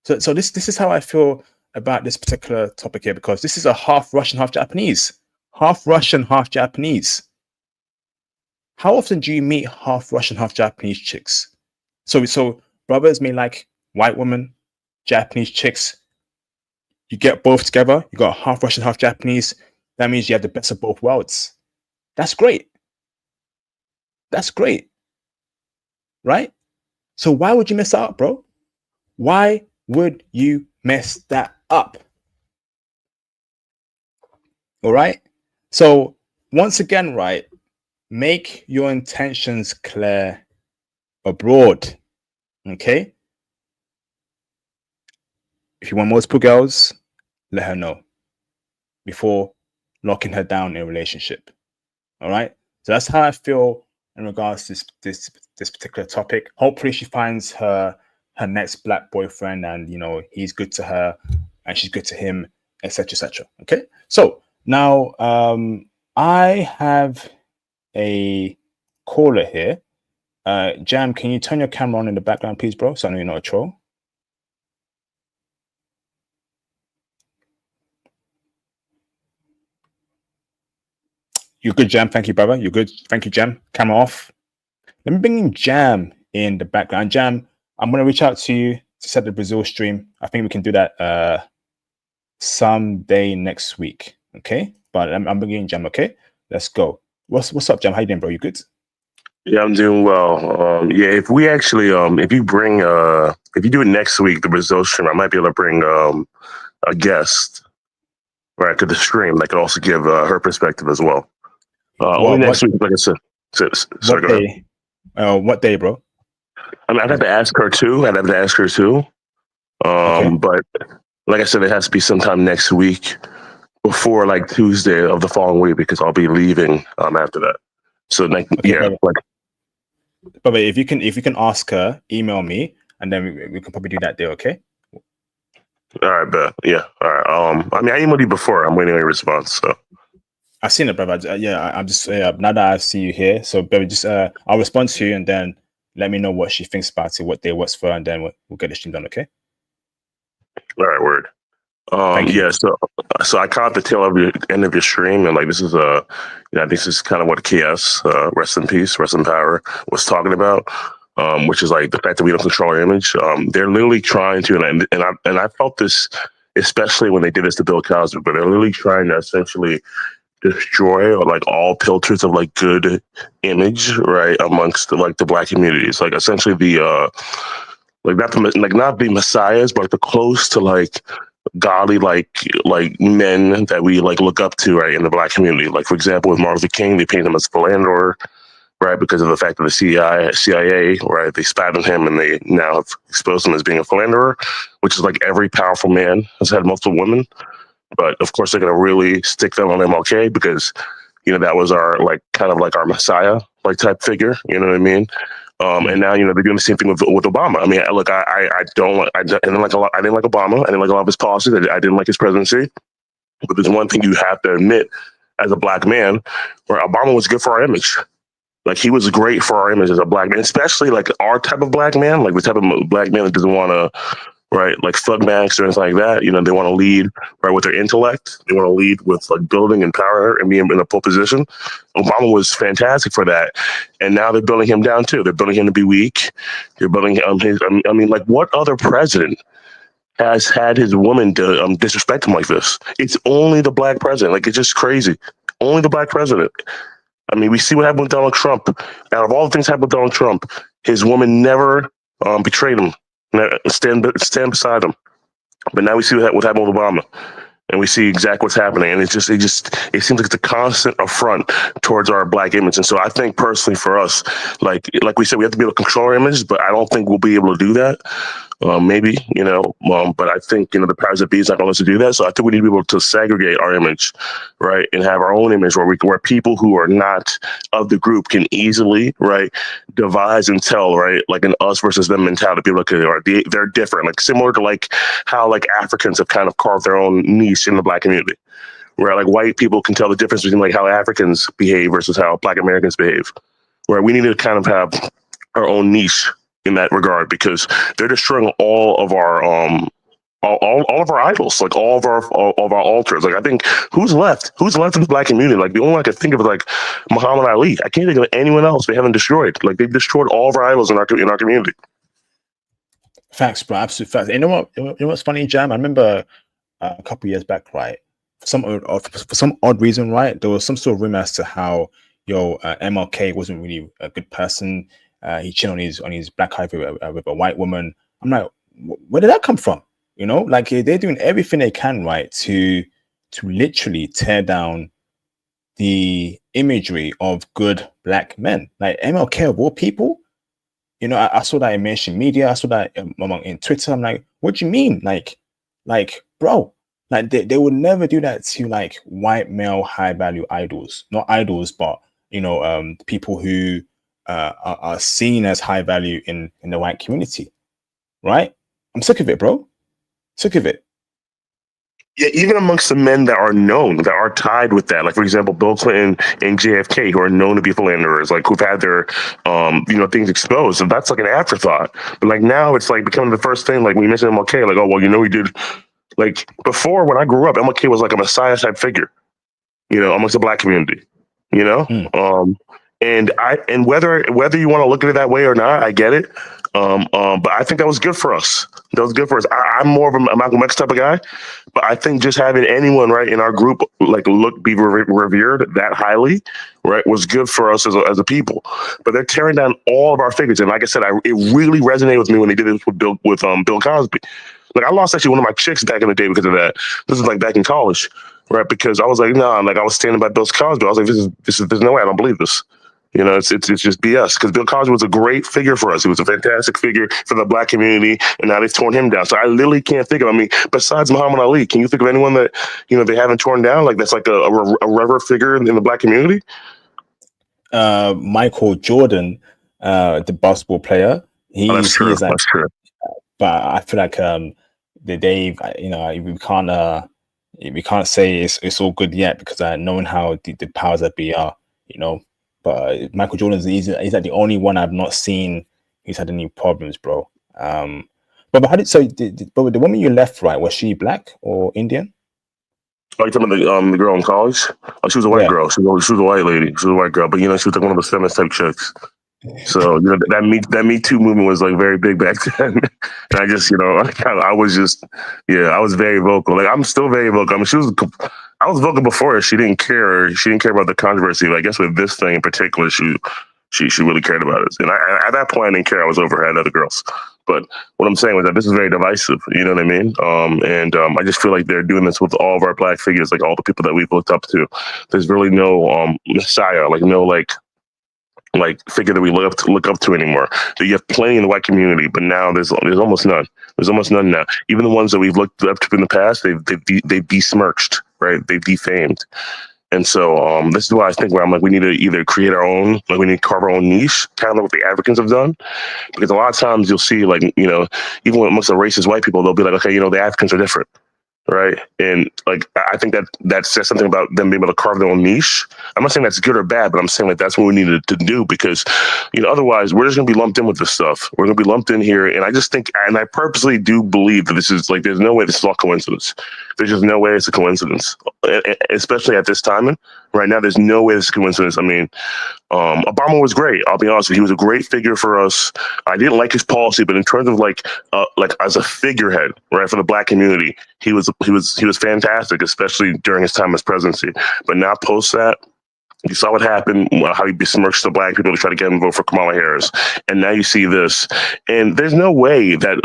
So this is how I feel about this particular topic here, because this is a half Russian, half Japanese. Half Russian, half Japanese. How often do you meet half Russian, half Japanese chicks? So brothers may like white women, Japanese chicks. You get both together. You got half Russian, half Japanese. That means you have the best of both worlds. That's great. That's great. Right? So why would you mess that up, bro? Why would you mess that up? All right. So once again, right, make your intentions clear abroad. Okay. If you want multiple girls, let her know before locking her down in a relationship. All right. So that's how I feel in regards to this particular topic. Hopefully she finds her next black boyfriend, and he's good to her and she's good to him, etc., etc. Okay. So now I have a caller here. Jam, can you turn your camera on in the background, please, bro? So I know you're not a troll. You're good, Jam. Thank you, brother. You're good. Thank you, Jam. Camera off. Let me bring in Jam in the background. Jam, I'm going to reach out to you to set the Brazil stream. I think we can do that someday next week. Okay? But I'm bringing in Jam, okay? Let's go. What's up, Jam? How you doing, bro? You good? Yeah, I'm doing well. Yeah, if we actually, if you bring, if you do it next week, the Brazil stream, I might be able to bring a guest, right, to the stream that could also give her perspective as well. Only next week, like I said. What day? What day, bro? I mean, I'd have to ask her too. Okay. But like I said, it has to be sometime next week before like Tuesday of the following week because I'll be leaving after that. So like, okay, yeah, but if you can ask her, email me, and then we can probably do that day. Okay. All right, bet. Yeah. All right. I mean, I emailed you before. I'm waiting on your response. So. I've seen it, brother. Yeah, I'm just now that I see you here. So, baby, just I'll respond to you and then let me know what she thinks about it, what day works for her, and then we'll get the stream done. Okay. All right, word. Yeah. So I caught the tail of your end of your stream, and like this is I think this is kind of what KS, rest in peace, rest in power, was talking about. Which is like the fact that we don't control our image. They're literally trying to, and I felt this especially when they did this to Bill Cosby, but they're literally trying to essentially destroy or like all filters of like good image, right, amongst like the Black communities. Like essentially the not the messiahs, but the close to like godly like men that we like look up to, right, in the Black community. Like for example, with Martin Luther King, they paint him as a philanderer, right, because of the fact that the CIA, right, they spat on him and they now have exposed him as being a philanderer, which is like every powerful man has had multiple women. But of course, they're going to really stick them on MLK because, you know, that was our like kind of like our messiah like type figure. You know what I mean? And now, you know, they're doing the same thing with Obama. I mean, look, I didn't like Obama. I didn't like a lot of his policies. I didn't like his presidency. But there's one thing you have to admit as a Black man, where Obama was good for our image. Like he was great for our image as a Black man, especially like our type of Black man, like the type of Black man that doesn't want to, right, like thug max or anything like that. You know, they want to lead, right, with their intellect. They want to lead with like building and power and being in a pole position. Obama was fantastic for that, and now they're building him down too. They're building him to be weak. They're building his. I mean, like what other president has had his woman to disrespect him like this? It's only the Black president. Like it's just crazy. Only the Black president. I mean, we see what happened with Donald Trump. Out of all the things that happened with Donald Trump, his woman never betrayed him. Stand beside him. But now we see what happened with Obama, and we see exactly what's happening. And it seems like it's a constant affront towards our Black image. And so I think personally for us, like we said, we have to be able to control our image, but I don't think we'll be able to do that. Maybe, you know, but I think, you know, the powers that be is not going to let us do that. So I think we need to be able to segregate our image, right, and have our own image where people who are not of the group can easily, right, devise and tell, right, like an us versus them mentality. People look at they're different, like similar to like how like Africans have kind of carved their own niche in the Black community, where like white people can tell the difference between like how Africans behave versus how Black Americans behave. Where we need to kind of have our own niche in that regard, because they're destroying all of our all of our idols, like all of our altars. Like I think who's left in the Black community? Like the only one I could think of is like Muhammad Ali. I can't think of anyone else they haven't destroyed. Like they've destroyed all of our idols in our community. Facts, bro. Absolute facts. You know what? You know what's funny, Jam? I remember a couple of years back, right? For some odd reason, right? There was some sort of rumor as to how MLK wasn't really a good person. He cheated on his Black wife with a white woman. I'm like, where did that come from? You know, like they're doing everything they can, right, to literally tear down the imagery of good Black men. Like MLK of all people, you know, I saw that in mainstream media. I saw that in Twitter. I'm like, what do you mean? Like, bro, like they would never do that to like white male high value idols, not idols, but you know, people who are seen as high value in the white community, right? I'm sick of it, bro. Sick of it. Yeah, even amongst the men that are known, that are tied with that, like for example, Bill Clinton and JFK, who are known to be philanderers, like who've had their, things exposed. So that's like an afterthought. But like now, it's like becoming the first thing. Like when you mentioned MLK, like, oh well, he did. Like before, when I grew up, MLK was like a messiah type figure, amongst the Black community, you know. And whether you want to look at it that way or not, I get it. But I think that was good for us. That was good for us. I'm more of a Malcolm X type of guy, but I think just having anyone right in our group be revered that highly, right, was good for us as a people. But they're tearing down all of our figures, and like I said, it really resonated with me when they did this with Bill Cosby. Like I lost actually one of my chicks back in the day because of that. This is like back in college, right? Because I was like, nah, like I was standing by Bill Cosby. I was like, there's no way, I don't believe this. It's just BS, because Bill Cosby was a great figure for us. He was a fantastic figure for the Black community, and now they've torn him down. So I literally can't think of, besides Muhammad Ali, can you think of anyone that, they haven't torn down? Like that's like a reverend figure in the Black community? Michael Jordan, the basketball player. That's true. That's true. But I feel like we can't say it's all good yet, because knowing how the powers that be are, But Michael Jordan is like the only one I've not seen who's had any problems, bro. But how but the woman you left, right, was she Black or Indian? Oh, you talking about the girl in college? Oh, she was a white girl. She was a white lady. She was a white girl, but she was like one of those feminist type chicks. So that Me Too movement was like very big back then, and I just I was very vocal. Like I'm still very vocal. I was vocal before. She didn't care. She didn't care about the controversy. But I guess with this thing in particular, she really cared about it. And at that point, I didn't care. I was over her and other girls. But what I'm saying was that this is very divisive. You know what I mean? I just feel like they're doing this with all of our Black figures, like all the people that we've looked up to. There's really no messiah, like no figure that we look up to anymore. So you have plenty in the white community, but now there's almost none. There's almost none now. Even the ones that we've looked up to in the past, they've besmirched, right? They've defamed. And so this is why I think where I'm like, we need to either create our own, like we need to carve our own niche, kind of what the Africans have done. Because a lot of times you'll see even amongst the racist white people, they'll be like, okay, the Africans are different. Right. And like, I think that says something about them being able to carve their own niche. I'm not saying that's good or bad, but I'm saying like that's what we needed to do, because, otherwise we're just going to be lumped in with this stuff. We're going to be lumped in here. And I just think, and I purposely do believe that this is like, there's no way this is all coincidence. There's just no way it's a coincidence, especially at this time. Right now, there's no way it's a coincidence. Obama was great. I'll be honest with you. He was a great figure for us. I didn't like his policy, but in terms of like as a figurehead, right, for the Black community, he was fantastic, especially during his time as presidency. But now post that, you saw what happened, how he besmirched the Black people to try to get him to vote for Kamala Harris. And now you see this. And there's no way that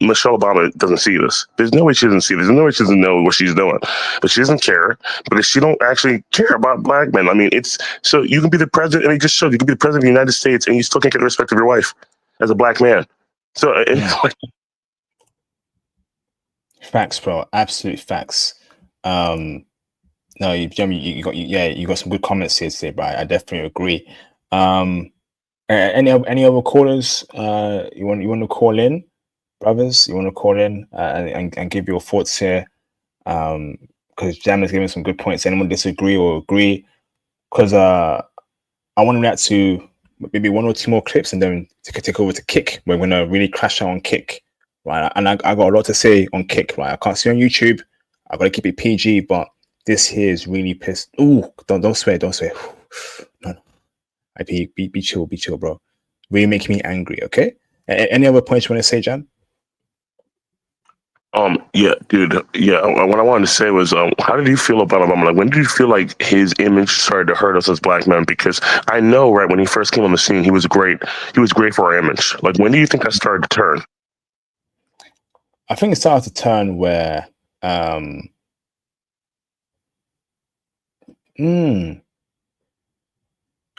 Michelle Obama doesn't see this. There's no way she doesn't see this. There's no way she doesn't know what she's doing. But she doesn't care. But if she don't actually care about Black men, it's so you can be the president. It just shows you can be the president of the United States and you still can't get the respect of your wife as a Black man. So it's like facts, bro. Absolute facts. No, you got some good comments here today, but I definitely agree. Any other callers? You want to call in, brothers? You want to call in and give your thoughts here? Because Jam is giving some good points. Anyone disagree or agree? Because I want to react to maybe one or two more clips and then take over to Kick. We're gonna really crash out on Kick, right? And I got a lot to say on Kick, right? I can't see on YouTube. I gotta keep it PG, but this here is really pissed. Ooh, don't swear. No. Be chill, bro. Really making me angry, okay? Any other points you want to say, Jan? Yeah, dude. Yeah, what I wanted to say was, how did you feel about Obama? Like, when did you feel like his image started to hurt us as Black men? Because I know, right, when he first came on the scene, he was great. He was great for our image. Like, when do you think that started to turn? I think it started to turn where, I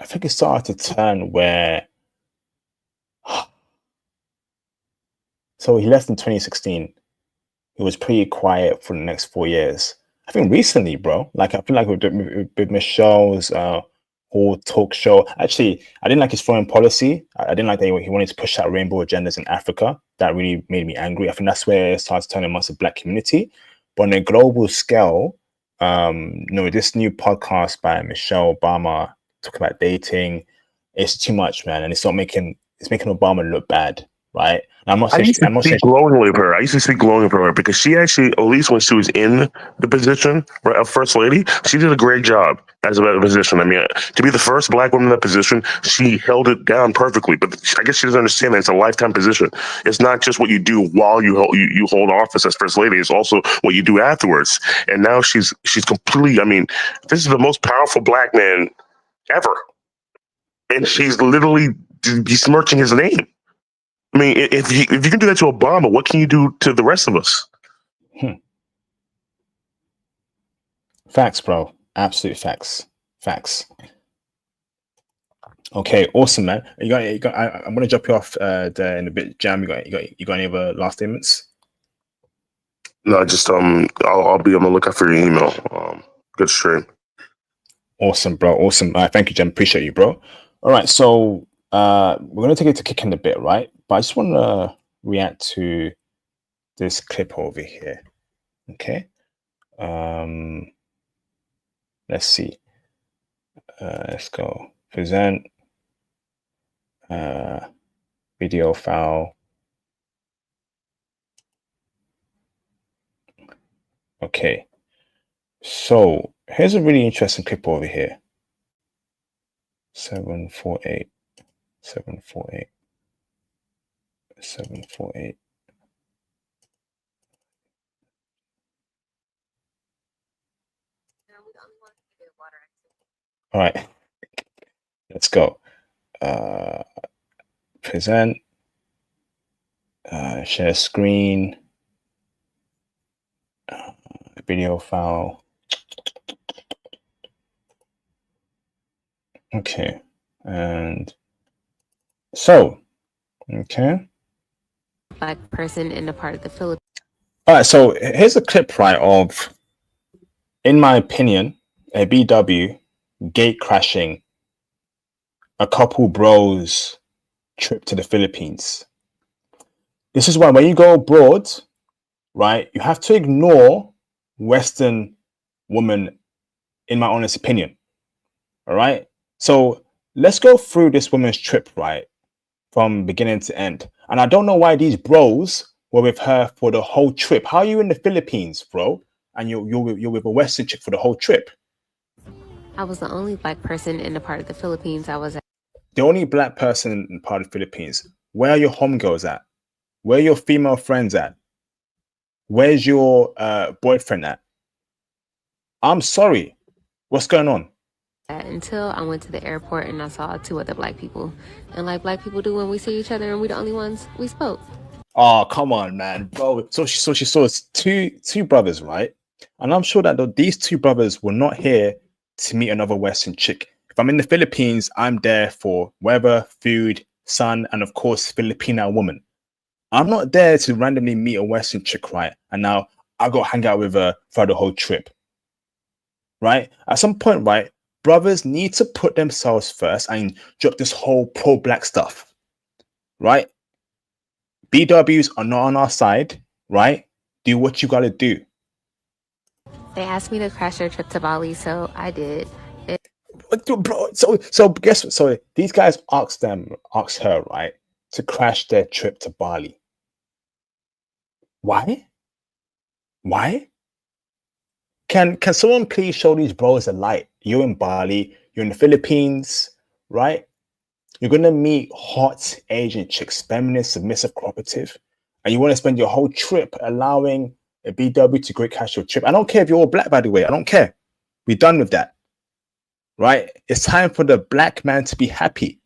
think it started to turn where. So he left in 2016. He was pretty quiet for the next 4 years. I think recently, bro, like I feel like with Michelle's whole talk show. Actually, I didn't like his foreign policy. I didn't like that he wanted to push out rainbow agendas in Africa. That really made me angry. I think that's where it starts turning amongst the Black community. But on a global scale, this new podcast by Michelle Obama talking about dating, it's too much, man, and it's making Obama look bad, right? I'm not saying I'm not saying glowingly of her. I used to speak glowingly of her because she actually, at least when she was in the position of first lady, she did a great job as a position. I mean, to be the first black woman in that position, she held it down perfectly. But I guess she doesn't understand that it's a lifetime position. It's not just what you do while you hold office as first lady. It's also what you do afterwards. And now she's completely. I mean, this is the most powerful black man ever, and she's literally besmirching his name. I mean, if you can do that to Obama, what can you do to the rest of us? Facts, bro. Absolute facts. Facts. Okay, awesome, man. I'm gonna drop you off there in a bit. Jam, you got any other last statements? No, just I'll be on the lookout for your email. Good stream. Awesome, bro. Awesome. Thank you, Jam. Appreciate you, bro. All right, so we're gonna take it to kick in a bit, right? But I just want to react to this clip over here. Okay. Let's see. Let's go. Present. Video file. Okay. So here's a really interesting clip over here. 748. 748. 748. All right, let's go. Present. Share screen. Video file. Okay, and so, okay. Black person in a part of the Philippines. All right, so here's a clip, right, of, in my opinion, a BW gate crashing a couple bros trip to the Philippines. This is why when you go abroad, right, you have to ignore Western women, in my honest opinion. All right, so let's go through this woman's trip, right, from beginning to end. And I don't know why these bros were with her for the whole trip. How are you in the Philippines, bro, and you're with a Western chick for the whole trip? I was the only black person in the part of the Philippines I was at. The only black person in part of the Philippines. Where are your homegirls at? Where are your female friends at? Where's your boyfriend at? I'm sorry. What's going on? Until I went to the airport and I saw two other black people. And like black people do when we see each other and we the only ones, we spoke. Oh, come on, man, bro. So she saw two brothers, right? And I'm sure that these two brothers were not here to meet another Western chick. If I'm in the Philippines, I'm there for weather, food, sun, and of course, Filipina woman. I'm not there to randomly meet a Western chick, right? And now I go hang out with her for the whole trip, right? At some point, right, brothers need to put themselves first and drop this whole pro-black stuff, right? BWs are not on our side, right? Do what you gotta do. They asked me to crash their trip to Bali, so I did. Bro, so guess what? So these guys asked her, right, to crash their trip to Bali. Why? Can someone please show these bros a light? You're in Bali, you're in the Philippines, right? You're gonna meet hot Asian chicks, feminist, submissive, cooperative, and you want to spend your whole trip allowing a BW to great cash your trip. I don't care if you're all black, by the way. I don't care. We're done with that, right? It's time for the black man to be happy,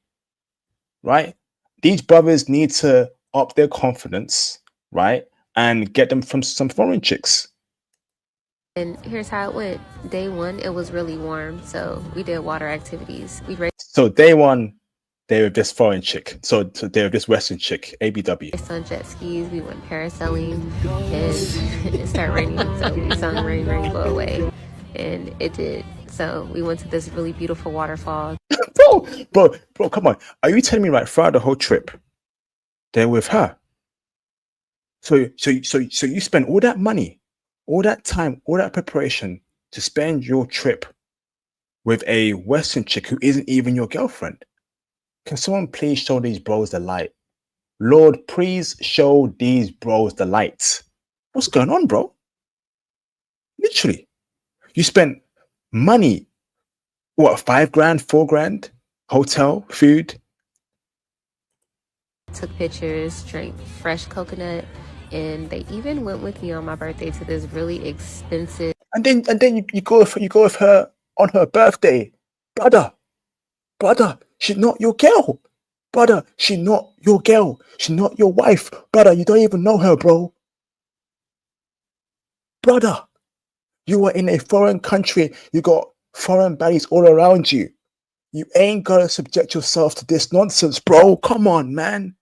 right? These brothers need to up their confidence, right, and get them from some foreign chicks. And here's how it went. Day one, it was really warm, so we did water activities. So day one, they were this foreign chick. So they were this Western chick, ABW. We on jet skis, we went parasailing, and it started raining. So we sung Rain, Rain, Go Away, and it did. So we went to this really beautiful waterfall. bro, come on. Are you telling me right throughout the whole trip, they're with her? So you spend all that money all that time, all that preparation to spend your trip with a Western chick who isn't even your girlfriend. Can someone please show these bros the light? Lord, please show these bros the light. What's going on, bro? Literally. You spent money, what, 5 grand, 4 grand, hotel, food. Took pictures, drank fresh coconut, and they even went with me on my birthday to this really expensive. And then you go with her on her birthday. Brother, she's not your girl. Brother, she's not your girl. She's not your wife. Brother, you don't even know her, bro. Brother, you are in a foreign country. You got foreign baddies all around you. You ain't gotta subject yourself to this nonsense, bro. Come on, man.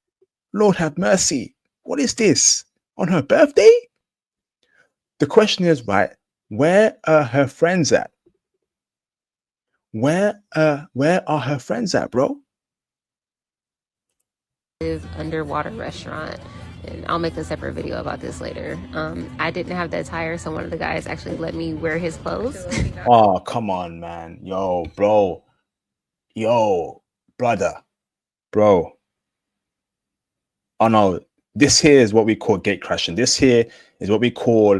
Lord have mercy. What is this? On her birthday? The question is, right, where are her friends at? Where are her friends at, bro? Underwater restaurant, and I'll make a separate video about this later. I didn't have that attire, so one of the guys actually let me wear his clothes. Oh, come on, man. Yo, bro. Yo, brother. Bro. Oh no, this here is what we call gate crashing. This here is what we call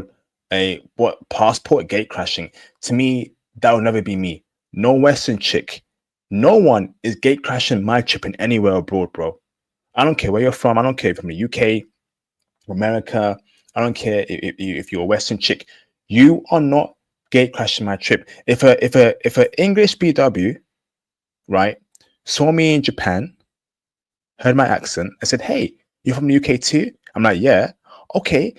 passport gate crashing. To me, that will never be me. No Western chick. No one is gate crashing my trip in anywhere abroad, bro. I don't care where you're from. I don't care if you're from the UK, America. I don't care if you're a Western chick. You are not gate crashing my trip. If a English BW, right, saw me in Japan, heard my accent, and said, "Hey, you're from the UK too?" I'm like, "Yeah." Okay.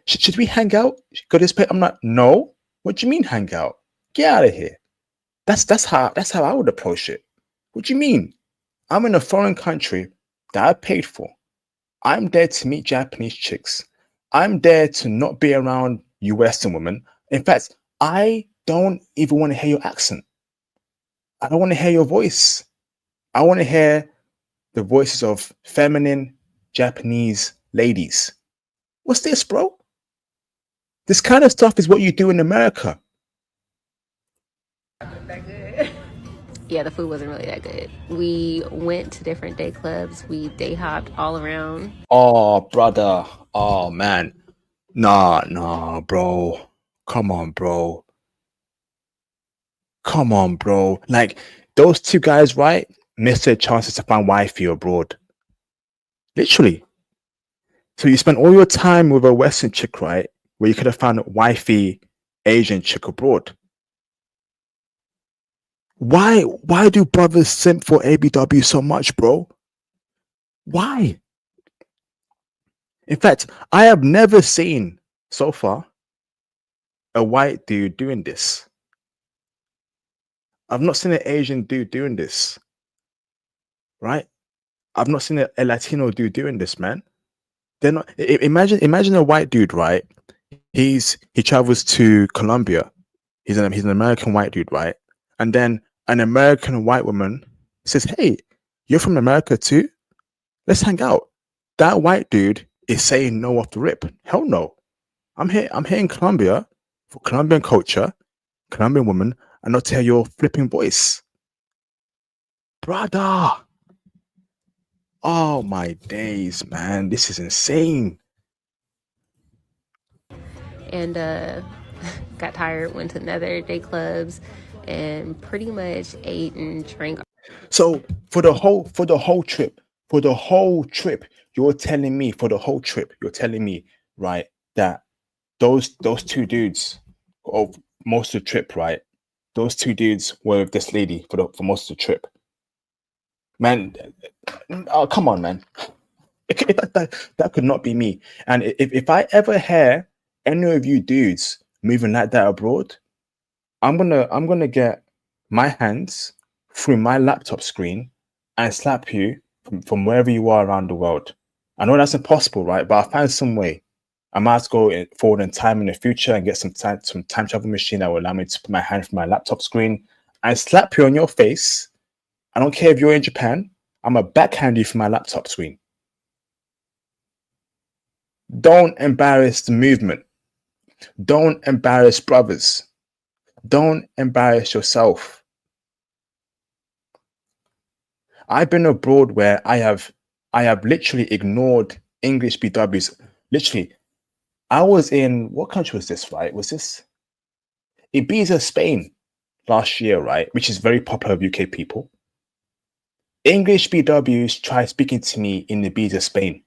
Should we hang out? Go to this place? I'm like, "No." What do you mean hang out? Get out of here. That's how I would approach it. What do you mean? I'm in a foreign country that I paid for. I'm there to meet Japanese chicks. I'm there to not be around you Western women. In fact, I don't even want to hear your accent. I don't want to hear your voice. I want to hear the voices of feminine Japanese ladies. What's this, bro? This kind of stuff is what you do in America. Yeah, the food wasn't really that good. We went to different day clubs. We day hopped all around. Oh, brother. Oh, man. Nah, bro. Come on, bro. Come on, bro. Like, those two guys, right, missed their chances to find wifey abroad. Literally. So you spent all your time with a Western chick, right, where you could have found a wifey Asian chick abroad. Why do brothers simp for ABW so much, bro? Why? In fact, I have never seen so far a white dude doing this. I've not seen an Asian dude doing this, right? I've not seen a Latino dude doing this, man. They're not. Imagine a white dude, right? He travels to Colombia. He's an American white dude, right? And then an American white woman says, "Hey, you're from America too? Let's hang out." That white dude is saying no off the rip. Hell no. I'm here in Colombia for Colombian culture, Colombian woman, and not to hear your flipping voice. Brother. Oh my days, man. This is insane. And got tired, went to another day clubs, and pretty much ate and drank. So for the whole trip, you're telling me, right, that those two dudes, or most of the trip, right? Those two dudes were with this lady for most of the trip. Man, oh come on, man. That could not be me. And if I ever hear any of you dudes moving like that abroad, I'm gonna get my hands through my laptop screen and slap you from wherever you are around the world. I know that's impossible, right? But I'll find some way. I might go forward in time in the future and get some time travel machine that will allow me to put my hand from my laptop screen and slap you on your face. I don't care if you're in Japan. I'm gonna backhand you from my laptop screen. Don't embarrass the movement. Don't embarrass brothers. Don't embarrass yourself. I've been abroad where I have literally ignored English BWs. Literally, I was in, what country was this, right? Was this Ibiza, Spain last year, right? Which is very popular with UK people. English BWs tried speaking to me in Ibiza, Spain.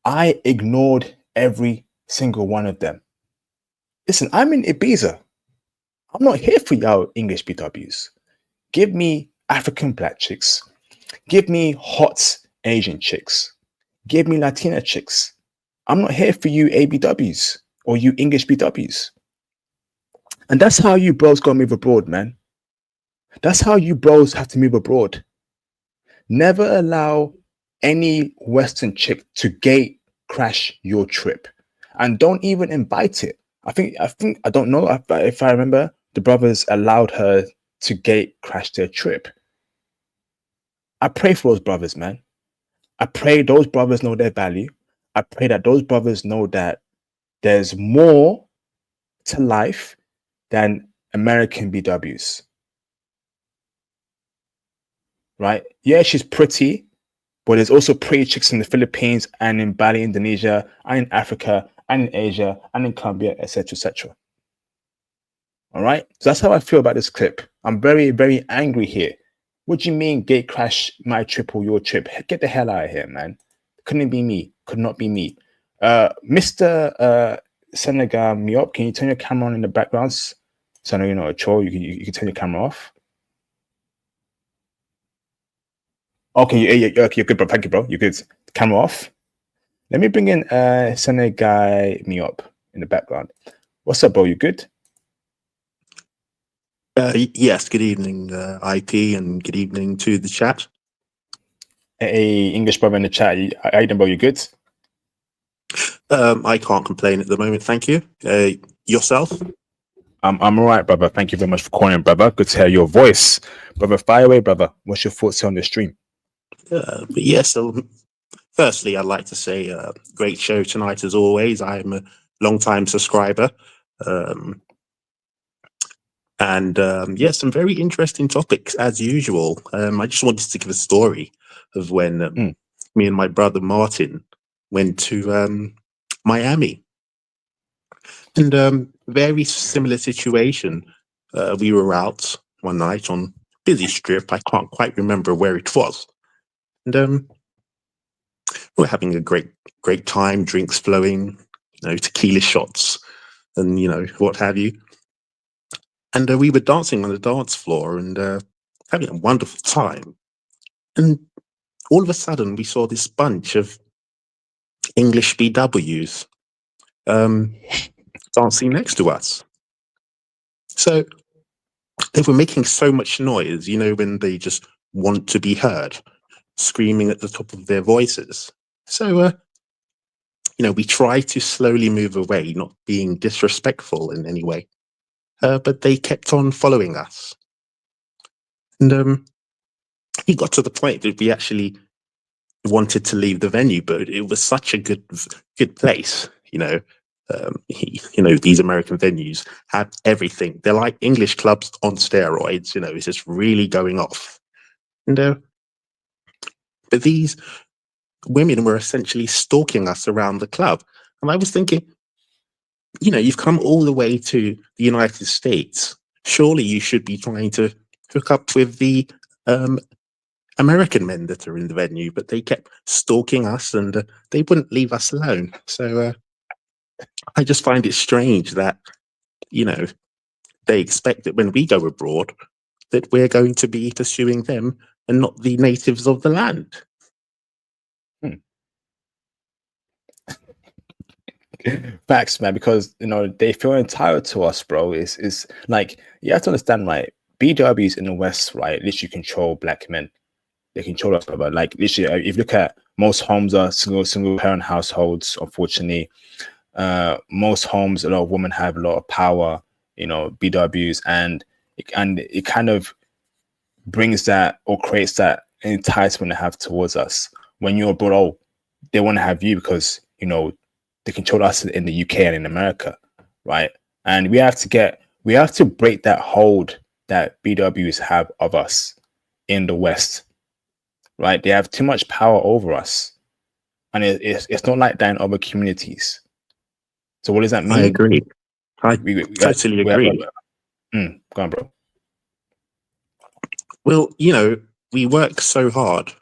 I ignored every single one of them. Listen, I'm in Ibiza. I'm not here for y'all English BWs. Give me African black chicks. Give me hot Asian chicks. Give me Latina chicks. I'm not here for you ABWs or you English BWs. And that's how you bros gotta move abroad, man. That's how you bros have to move abroad. Never allow any Western chick to gate crash your trip. And don't even invite it. I don't know if I remember, the brothers allowed her to gate crash their trip. I pray for those brothers, man. I pray those brothers know their value. I pray that those brothers know that there's more to life than American BWs. Right? Yeah, she's pretty, but there's also pretty chicks in the Philippines and in Bali, Indonesia, and in Africa, and in Asia, and in Colombia, etc., etc. All right? So that's how I feel about this clip. I'm very, very angry here. What do you mean gate crash my trip or your trip? Get the hell out of here, man. Couldn't be me. Could not be me. Mr. Senegal Miop, can you turn your camera on in the background? So I know you're not a troll. You can turn your camera off. Okay, you're good, bro. Thank you, bro. You're good. Camera off. Let me bring in Senegal Miop in the background. What's up, bro? You good? Yes, good evening, IP, and good evening to the chat. Hey, English brother in the chat. How you doing, bro? You good? I can't complain at the moment, thank you. Yourself? I'm all right, brother. Thank you very much for calling, brother. Good to hear your voice. Brother, fire away, brother. What's your thoughts on the stream? But yes, so firstly, I'd like to say great show tonight as always. I'm a long-time subscriber. Yes, some very interesting topics as usual. I just wanted to give a story of when me and my brother Martin went to Miami. And very similar situation. We were out one night on busy strip. I can't quite remember where it was. And we're having a great time, drinks flowing, tequila shots and, what have you. And we were dancing on the dance floor and having a wonderful time. And all of a sudden, we saw this bunch of English BWs dancing next to us. So they were making so much noise, when they just want to be heard, screaming at the top of their voices. So, we try to slowly move away, not being disrespectful in any way. But they kept on following us. And he got to the point that we actually wanted to leave the venue, but it was such a good place, these American venues have everything. They're like English clubs on steroids, it's just really going off. And but these women were essentially stalking us around the club. And I was thinking, you've come all the way to the United States. Surely you should be trying to hook up with the American men that are in the venue, but they kept stalking us and they wouldn't leave us alone. So I just find it strange that, they expect that when we go abroad, that we're going to be pursuing them and not the natives of the land. Facts, man, because they feel entitled to us, bro. It's like, you have to understand, right? BWs in the West, right, literally control black men. They control us, brother. Like, literally, if you look at most homes are single parent households, unfortunately. Most homes, a lot of women have a lot of power, BWs, and it kind of brings that or creates that enticement they have towards us. When you're abroad, they want to have you because, they control us in the UK and in America, right? And we have to break that hold that BWs have of us in the West, right? They have too much power over us, and it's not like that in other communities. So what does that mean? I agree. I totally agree. Go on, bro. Well, we work so hard,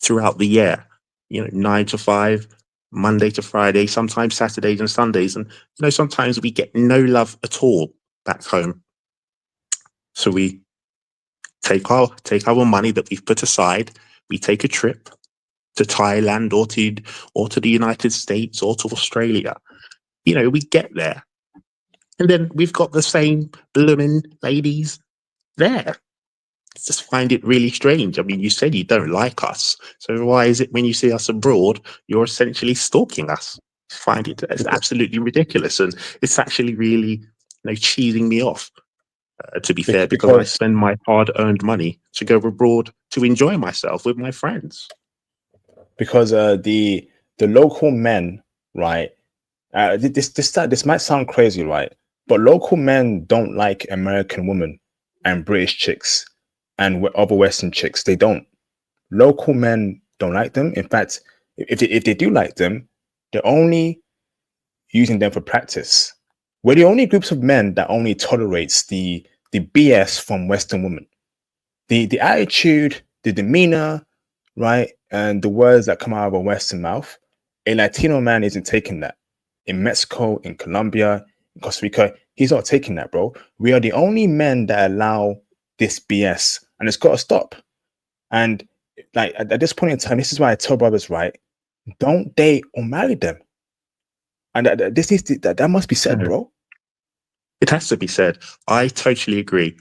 throughout the year, 9 to 5, Monday to Friday, sometimes Saturdays and Sundays. And, sometimes we get no love at all back home. So we take our money that we've put aside, we take a trip to Thailand or to the United States or to Australia. We get there. And then we've got the same blooming ladies there. I just find it really strange. I mean, you said you don't like us. So why is it when you see us abroad, you're essentially stalking us? I find it absolutely ridiculous. And it's actually really, cheesing me off, to be fair, because I spend my hard-earned money to go abroad to enjoy myself with my friends. Because the local men, right? This might sound crazy, right? But local men don't like American women and British chicks and other Western chicks. They don't. Local men don't like them. In fact, if they do like them, they're only using them for practice. We're the only groups of men that only tolerates the BS from Western women. The attitude, the demeanor, right? And the words that come out of a Western mouth, a Latino man isn't taking that. In Mexico, in Colombia, in Costa Rica, he's not taking that, bro. We are the only men that allow this BS, and it's got to stop. And like at this point in time, this is why I tell brothers, right? Don't date or marry them. And that must be said, bro. It has to be said. I totally agree,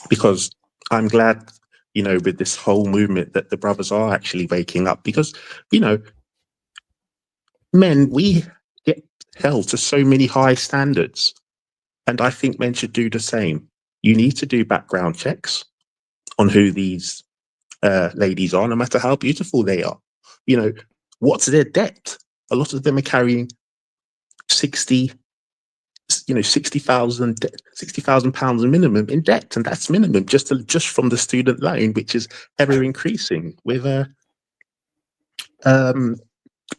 because I'm glad, with this whole movement that the brothers are actually waking up, because, men, we get held to so many high standards, and I think men should do the same. You need to do background checks on who these ladies are, no matter how beautiful they are. What's their debt? A lot of them are carrying 60,000 £60,000 minimum in debt, and that's minimum just from the student loan, which is ever increasing with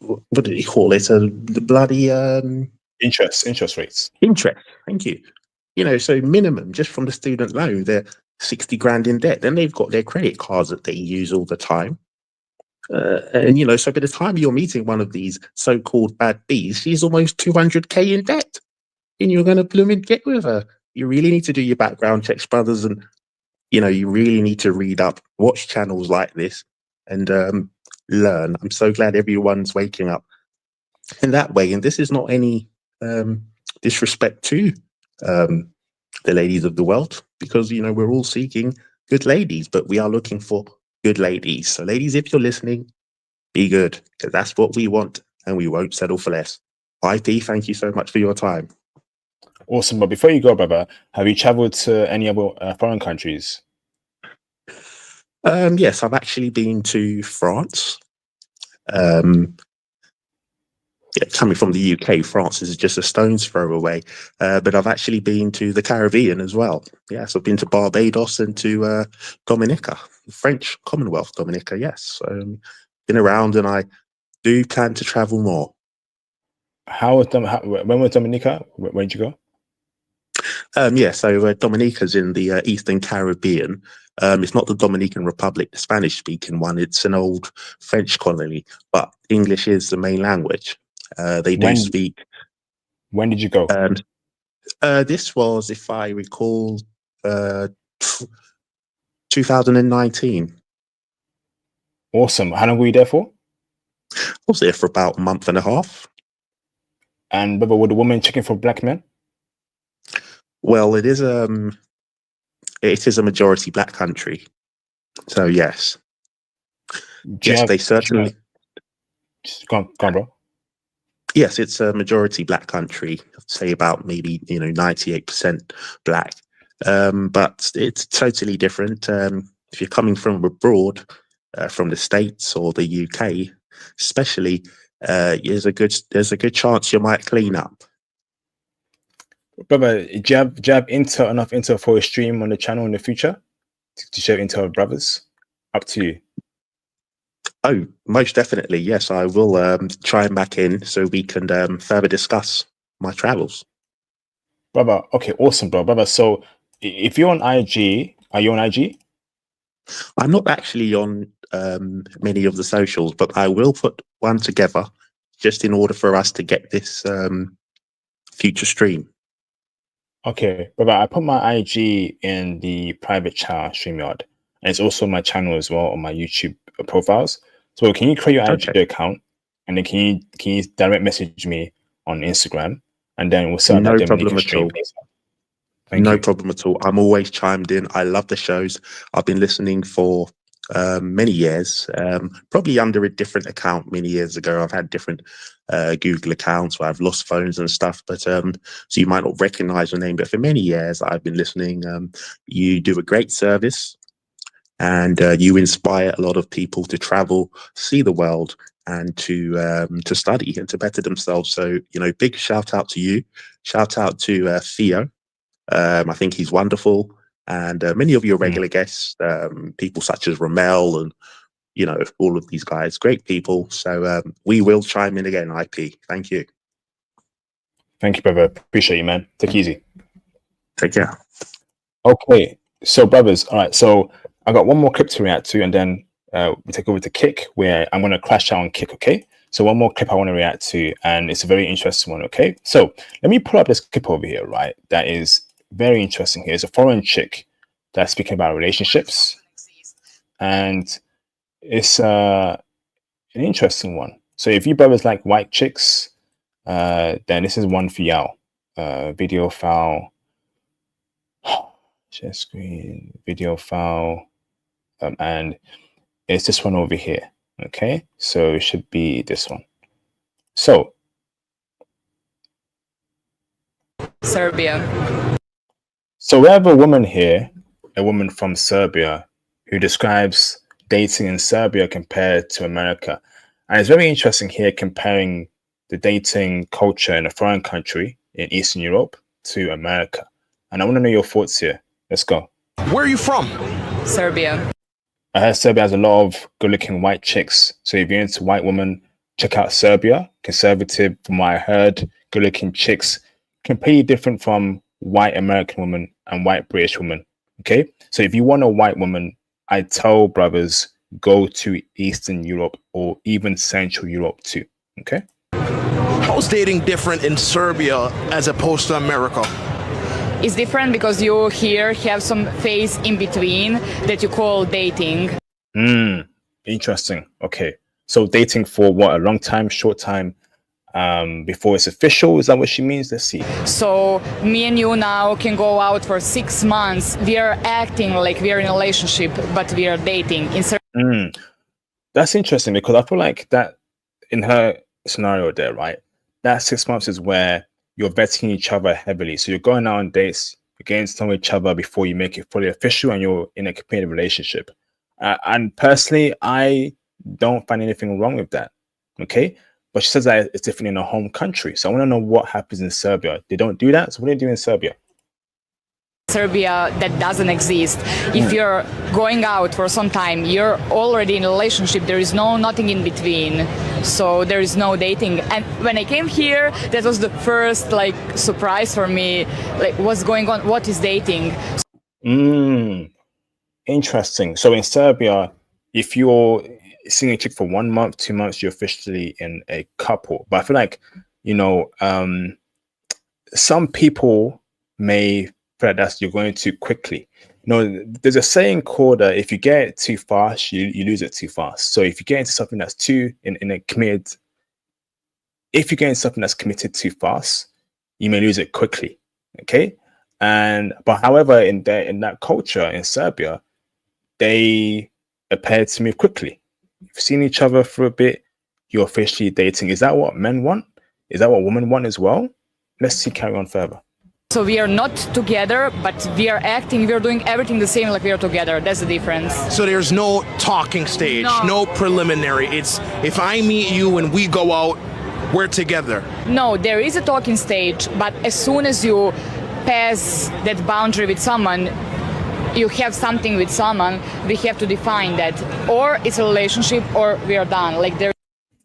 what do you call it? The bloody interest rates. Interest. Thank you. So minimum just from the student loan, they're 60 grand in debt. Then they've got their credit cards that they use all the time. And so by the time you're meeting one of these so-called bad bees, she's almost 200k in debt. And you're going to blooming get with her. You really need to do your background checks, brothers, and you really need to read up, watch channels like this, and learn. I'm so glad everyone's waking up in that way. And this is not any disrespect to the ladies of the world, because we're all seeking good ladies, but we are looking for good ladies. So, ladies, if you're listening, be good, because that's what we want, and we won't settle for less. IP, thank you so much for your time. Awesome. But before you go, brother, have you traveled to any other foreign countries? Yes, I've actually been to France. Coming from the UK, France is just a stone's throw away. But I've actually been to the Caribbean as well. Yes, I've been to Barbados and to Dominica, French Commonwealth, Dominica. Yes, been around, and I do plan to travel more. When was Dominica? When did you go? So Dominica's in the Eastern Caribbean. It's not the Dominican Republic, the Spanish-speaking one. It's an old French colony, but English is the main language. They do speak. When did you go? This was, if I recall, 2019. Awesome. How long were you there for? I was there for about a month and a half. And brother, were the women checking for black men? Well, it is a majority black country, so yes, they certainly. Go on, bro. Yes, it's a majority black country. I'd say about maybe 98% black, but it's totally different. If you're coming from abroad, from the States or the UK, especially, there's a good chance you might clean up. Brother, do you have enough intel for a stream on the channel in the future to share intel with brothers? Up to you. Oh, most definitely. Yes, I will try and back in so we can further discuss my travels. Brother, okay, awesome, brother. So if you're on IG, are you on IG? I'm not actually on many of the socials, but I will put one together just in order for us to get this future stream. Okay, brother, I put my IG in the private chat StreamYard, and it's also my channel as well on my YouTube profiles. So can you create your IG account, and then can you direct message me on Instagram, and then we'll set up that problem at all. No problem at all. I'm always chimed in. I love the shows. I've been listening for many years, probably under a different account many years ago. I've had different Google accounts where I've lost phones and stuff, but so you might not recognize the name, but for many years I've been listening. You do a great service, and you inspire a lot of people to travel, see the world, and to study and to better themselves. So, big shout out to you. Shout out to Theo. I think he's wonderful. And many of your regular guests, people such as Ramel and, all of these guys, great people. So we will chime in again, IP. Thank you. Thank you, brother. Appreciate you, man. Take it easy. Take care. Okay. So, brothers, all right. So I got one more clip to react to, and then we take over to Kick, where I'm going to crash out on Kick, okay? So one more clip I want to react to, and it's a very interesting one, okay? So let me pull up this clip over here, right? That is very interesting here. It's a foreign chick that's speaking about relationships, and it's an interesting one. So if you brothers like white chicks, then this is one for y'all. Video file, share screen, video file, and it's this one over here. Okay, so it should be this one. So Serbia. So we have a woman here, a woman from Serbia, who describes dating in Serbia compared to America. And it's very interesting here comparing the dating culture in a foreign country in Eastern Europe to America. And I want to know your thoughts here. Let's go. Where are you from? Serbia. I heard Serbia has a lot of good-looking white chicks. So if you're into white women, check out Serbia. Conservative, from what I heard, good-looking chicks, completely different from white American women and white British women. Okay, so if you want a white woman, I tell brothers, go to Eastern Europe or even Central Europe too. Okay, How's dating different in Serbia as opposed to America? It's different because you here have some phase in between that you call dating. Interesting. Okay, so dating for what, a long time, short time, before it's official? Is that what she means? Let's see. So me and you now can go out for 6 months. We are acting like we are in a relationship, but we are dating. That's interesting, because I feel like that in her scenario there, right? That 6 months is where you're vetting each other heavily. So you're going out on dates, you're getting to know each other before you make it fully official and you're in a committed relationship. And personally, I don't find anything wrong with that. Okay. But she says that it's different in her home country. So I want to know what happens in Serbia. They don't do that. So what do they do in Serbia? Serbia, that doesn't exist. If you're going out for some time, you're already in a relationship. There is nothing in between. So there is no dating. And when I came here, that was the first surprise for me. Like, what's going on? What is dating? Interesting. So in Serbia, if you're seeing a chick for 1 month, 2 months, you're officially in a couple. But I feel like, some people may feel that you're going too quickly. There's a saying called if you get it too fast, you lose it too fast. So if you get into something that's if you get into something that's committed too fast, you may lose it quickly. Okay. But however, in that culture in Serbia, they appear to move quickly. You've seen each other for a bit, you're officially dating. Is that what men want? Is that what women want as well? Let's see, carry on further. So we are not together, but we are acting, we are doing everything the same like we are together. That's the difference. So there's no talking stage, no preliminary. It's if I meet you and we go out, we're together? No, there is a talking stage, but as soon as you pass that boundary with someone, you have something with someone, we have to define that. Or it's a relationship or we are done. Like there.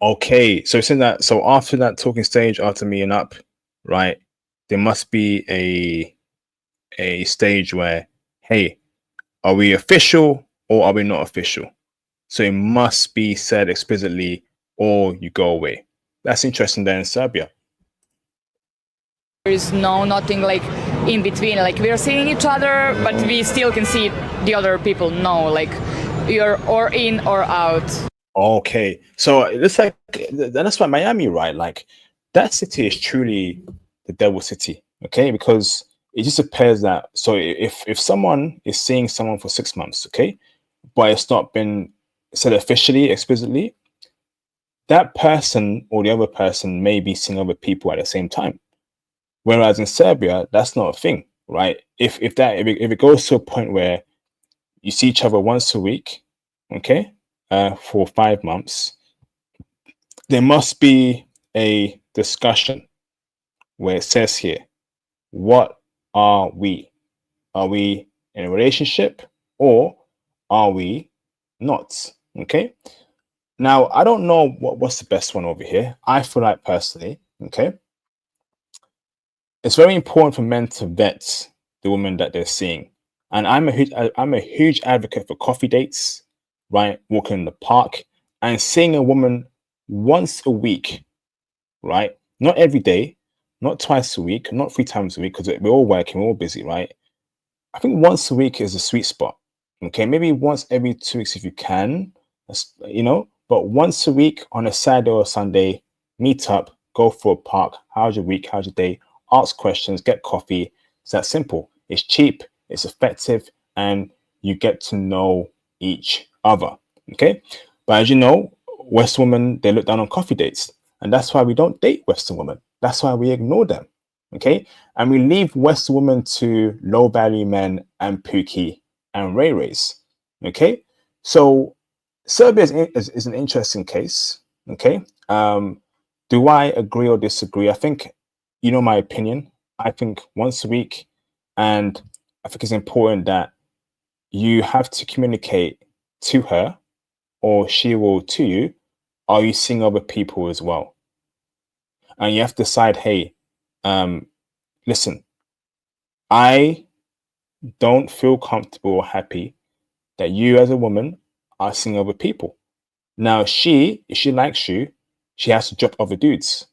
Okay, so it's in that. So after that talking stage, after meeting up, right, there must be a stage where, hey, are we official or are we not official? So it must be said explicitly, or you go away. That's interesting there in Serbia. There is nothing like in between. Like we are seeing each other, but we still can see the other people. No, like you're or in or out. Okay, so it's like that's why Miami, right? Like that city is truly the devil city. Okay, because it just appears that so if someone is seeing someone for 6 months, okay, but it's not been said officially, explicitly, that person or the other person may be seeing other people at the same time. Whereas in Serbia, that's not a thing, right? If it goes to a point where you see each other once a week, okay, for 5 months, there must be a discussion where it says here, what are we? Are we in a relationship or are we not? Okay. Now, I don't know what's the best one over here. I feel like personally, okay, it's very important for men to vet the woman that they're seeing. And I'm a huge advocate for coffee dates, right? Walking in the park and seeing a woman once a week, right? Not every day, not twice a week, not 3 times a week, because we're all working, we're all busy, right? I think once a week is a sweet spot. Okay, maybe once every 2 weeks if you can, you know, but once a week on a Saturday or Sunday, meet up, go for a park. How's your week? How's your day? Ask questions, get coffee. It's that simple. It's cheap, it's effective, and you get to know each other. Okay, but as you know, Western women, they look down on coffee dates, and that's why we don't date Western women. That's why we ignore them. Okay, and we leave Western women to low value men and Pookie and Ray Rays. Okay, so Serbia is an interesting case. Okay, do I agree or disagree? I think, you know, my opinion. I think once a week, and I think it's important that you have to communicate to her, or she will to you. Are you seeing other people as well? And you have to decide, hey, listen, I don't feel comfortable or happy that you as a woman are seeing other people. Now, if she likes you, she has to drop other dudes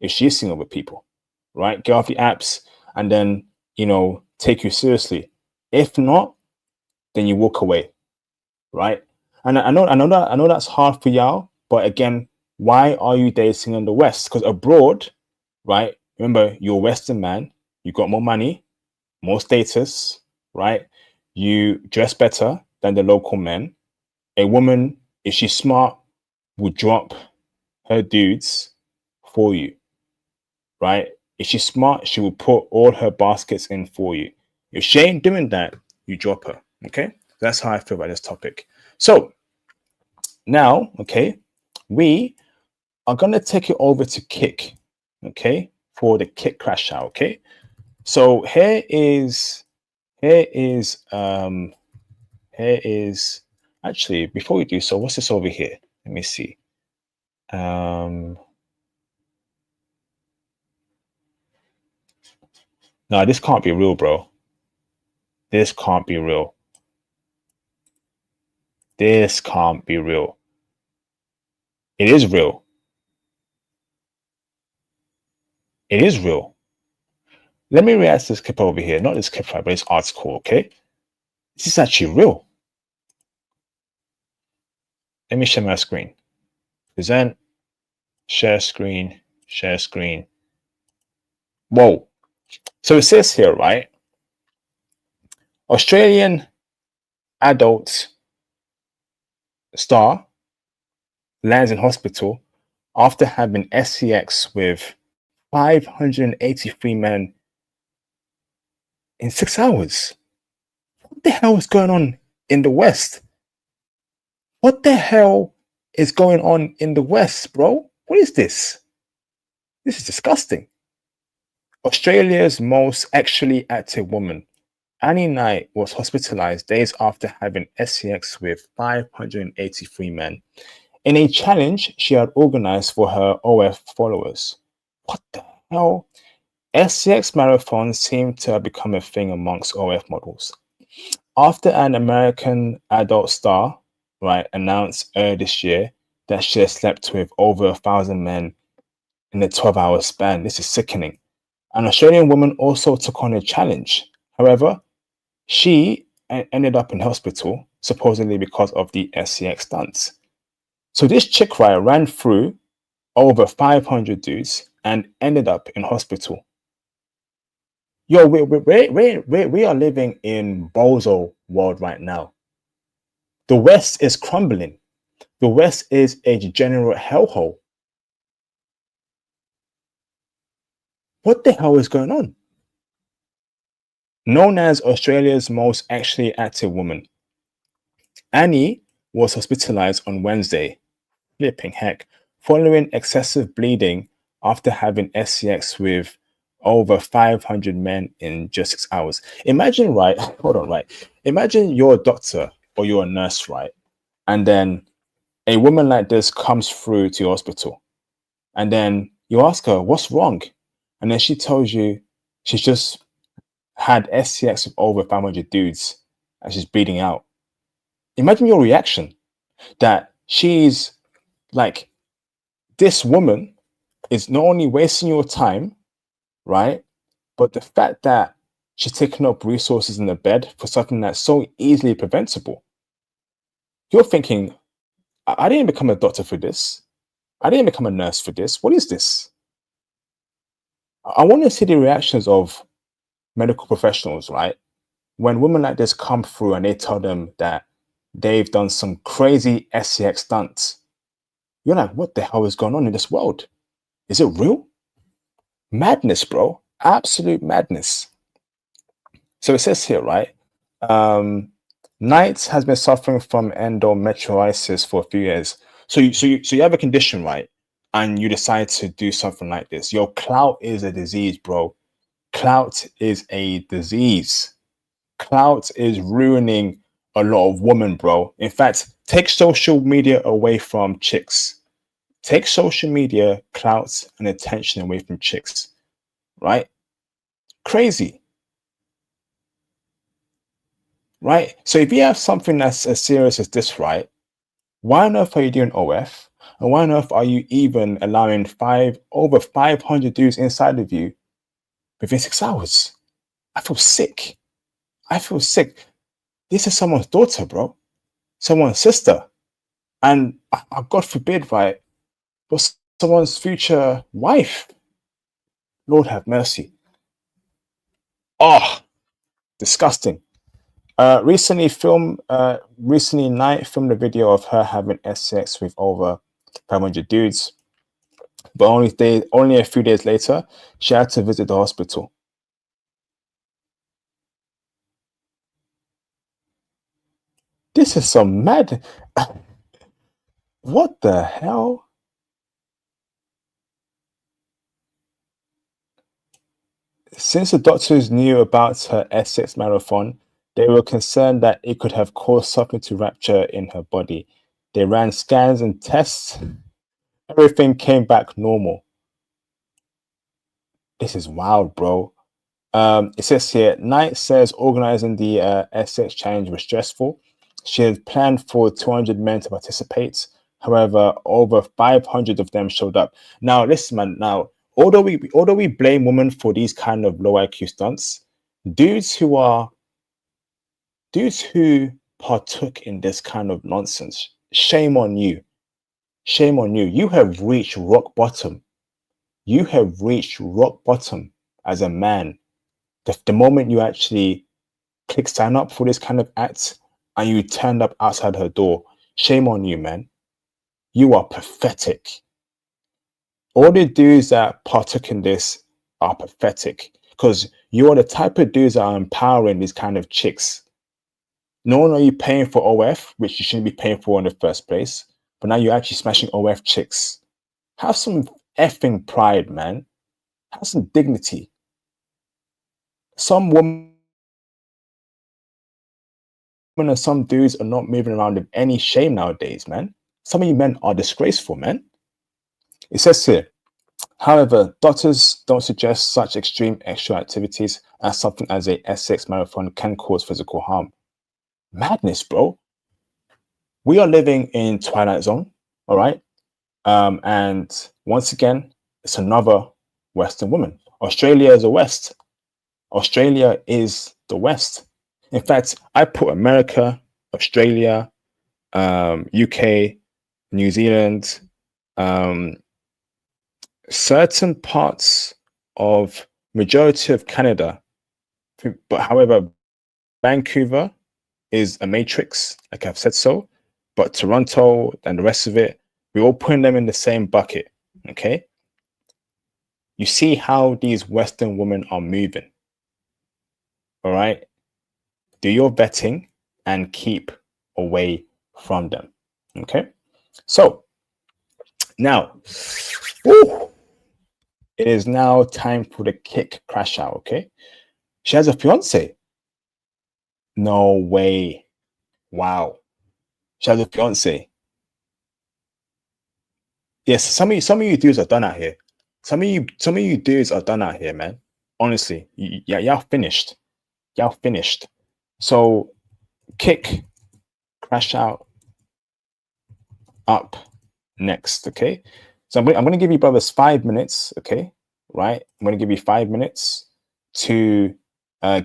if she's seeing other people, right? Get off the apps and then, you know, take you seriously. If not, then you walk away, right? And I know that's hard for y'all, but again, why are you dating in the West? Because abroad, right? Remember, you're a Western man, you got more money, more status, right? You dress better than the local men. A woman, if she's smart, will drop her dudes for you, right? If she's smart, she will put all her baskets in for you. If she ain't doing that, you drop her, okay? That's how I feel about this topic. So now, okay, we are going to take it over to Kick, okay, for the Kick crash out, okay? So here is actually, before we do so, what's this over here? Let me see. No, this can't be real, bro. This can't be real. This can't be real. It is real. It is real. Let me react to this clip over here. Not this clip, but this article, okay? This is actually real. Let me share my screen. Present, share screen, share screen. Whoa. So it says here, right? Australian adult star lands in hospital after having sex with 583 men in 6 hours. What the hell is going on in the West? What the hell is going on in the West, bro? What is this? This is disgusting. Australia's most sexually active woman, Annie Knight, was hospitalized days after having sex with 583 men in a challenge she had organized for her OF followers. What the hell? SCX marathons seem to have become a thing amongst OF models. After an American adult star, right, announced earlier this year that she had slept with over 1,000 men in a 12-hour span. This is sickening. An Australian woman also took on a challenge. However, she ended up in hospital, supposedly because of the SCX stunts. So this chick, right, ran through over 500 dudes and ended up in hospital. Yo, we are living in bozo world right now. The West is crumbling. The West is a degenerate hellhole. What the hell is going on? Known as Australia's most sexually active woman, Annie was hospitalized on Wednesday, flipping heck, following excessive bleeding after having SCX with over 500 men in just 6 hours. Imagine, right? Hold on, right? Imagine you're a doctor or you're a nurse, right? And then a woman like this comes through to your hospital. And then you ask her, what's wrong? And then she tells you she's just had SCX with over 500 dudes and she's bleeding out. Imagine your reaction that she's like, this woman is not only wasting your time, right? But the fact that she's taking up resources in the bed for something that's so easily preventable. You're thinking, I didn't become a doctor for this. I didn't become a nurse for this. What is this? I want to see the reactions of medical professionals, right? When women like this come through and they tell them that they've done some crazy SCX stunts, you're like, what the hell is going on in this world? Is it real? Madness, bro. Absolute madness. So it says here, right? Knight has been suffering from endometriosis for a few years. So you have a condition, right? And you decide to do something like this. Your clout is a disease, bro. Clout is a disease. Clout is ruining a lot of women, bro. In fact, take social media away from chicks. Take social media, clout, and attention away from chicks, right? Crazy, right? So if you have something that's as serious as this, right? Why on earth are you doing OF? And why on earth are you even allowing over 500 dudes inside of you within 6 hours? I feel sick. I feel sick. This is someone's daughter, bro. Someone's sister. And God forbid, right? But someone's future wife. Lord have mercy. Oh, disgusting. Recently, Knight filmed a video of her having sex with over 500 dudes. But only a few days later, she had to visit the hospital. This is some mad. What the hell? Since the doctors knew about her Essex marathon, they were concerned that it could have caused something to rupture in her body. They ran scans and tests. Everything came back normal. This is wild, bro. It says here, Knight says organizing the Essex challenge was stressful. She had planned for 200 men to participate. However, over 500 of them showed up. Now, listen, man. Now, although we blame women for these kind of low IQ stunts, dudes who partook in this kind of nonsense, shame on you. Shame on you. You have reached rock bottom. You have reached rock bottom as a man. The moment you actually click sign up for this kind of act and you turned up outside her door, shame on you, man. You are pathetic. All the dudes that partook in this are pathetic because you are the type of dudes that are empowering these kind of chicks. Not only are you paying for OF, which you shouldn't be paying for in the first place, but now you're actually smashing OF chicks. Have some effing pride, man. Have some dignity. Some women and some dudes are not moving around with any shame nowadays, man. Some of you men are disgraceful, man. It says here, however, doctors don't suggest such extreme extra activities as something as a Essex marathon can cause physical harm. Madness, bro. We are living in Twilight Zone, all right? And once again, it's another Western woman. Australia is the West. Australia is the West. In fact, I put America, Australia, UK, New Zealand, certain parts of majority of Canada, but however, Vancouver is a matrix, like I've said so, but Toronto and the rest of it, we're all putting them in the same bucket, okay? You see how these Western women are moving, all right? Do your vetting and keep away from them, okay? So now, it is now time for the kick crash out, okay? She has a fiance. No way. Wow. She has a fiance. Yes, some of you dudes are done out here. Some of you dudes are done out here, man. Honestly, y'all finished. Y'all finished. So kick, crash out, up next, okay? So I'm going to give you brothers 5 minutes, okay? Right? I'm going to give you 5 minutes to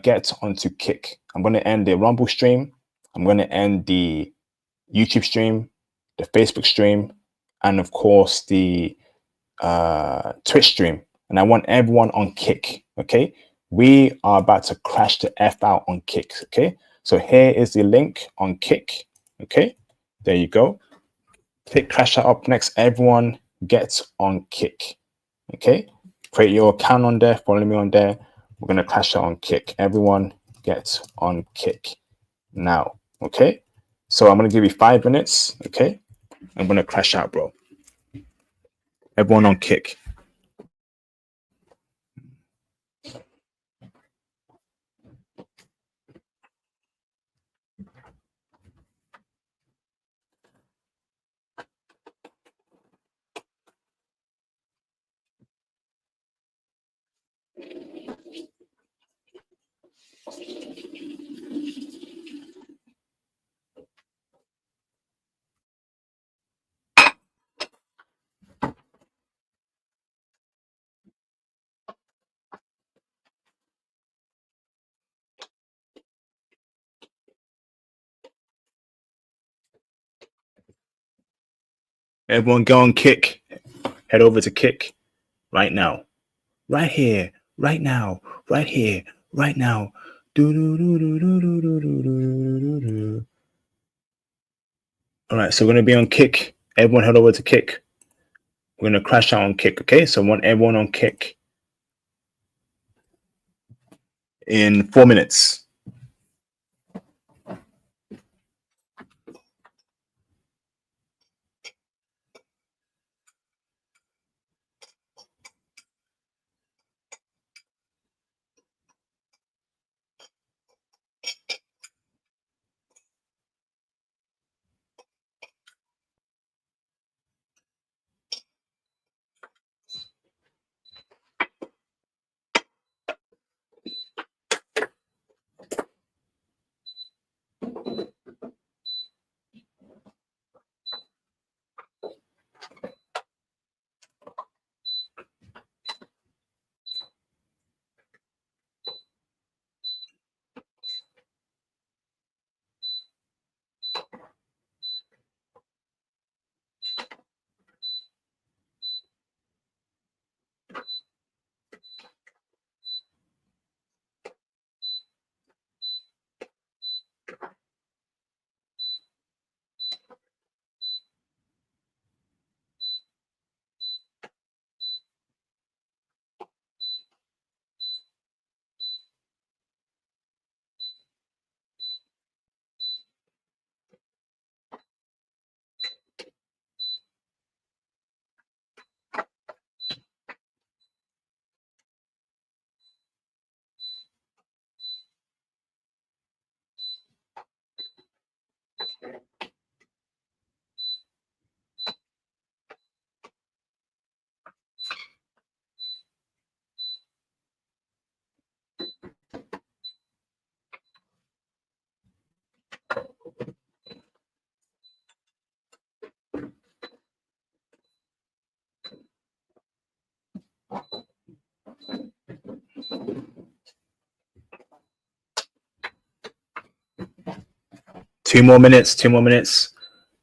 get onto kick. I'm going to end the Rumble stream. I'm going to end the YouTube stream, the Facebook stream, and of course the Twitch stream. And I want everyone on kick, okay? We are about to crash the F out on kick, okay? So here is the link on kick, okay? There you go. Click crash out up next. Everyone gets on kick, okay? Create your account on there. Follow me on there. We're going to crash out on kick. Everyone gets on kick now, okay? So I'm going to give you 5 minutes, okay? I'm going to crash out, bro. Everyone on kick. Everyone go on kick. Head over to kick right now. Right here. Right now. Right here. Right now. All right, so we're going to be on kick. Everyone head over to kick. We're going to crash out on kick, okay? So I want everyone on kick in 4 minutes. 2 more minutes.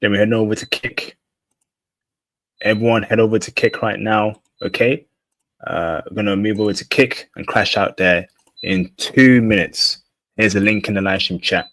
Then we head over to Kick. Everyone head over to Kick right now. Okay. We're gonna move over to Kick and crash out there in 2 minutes. Here's a link in the live stream chat.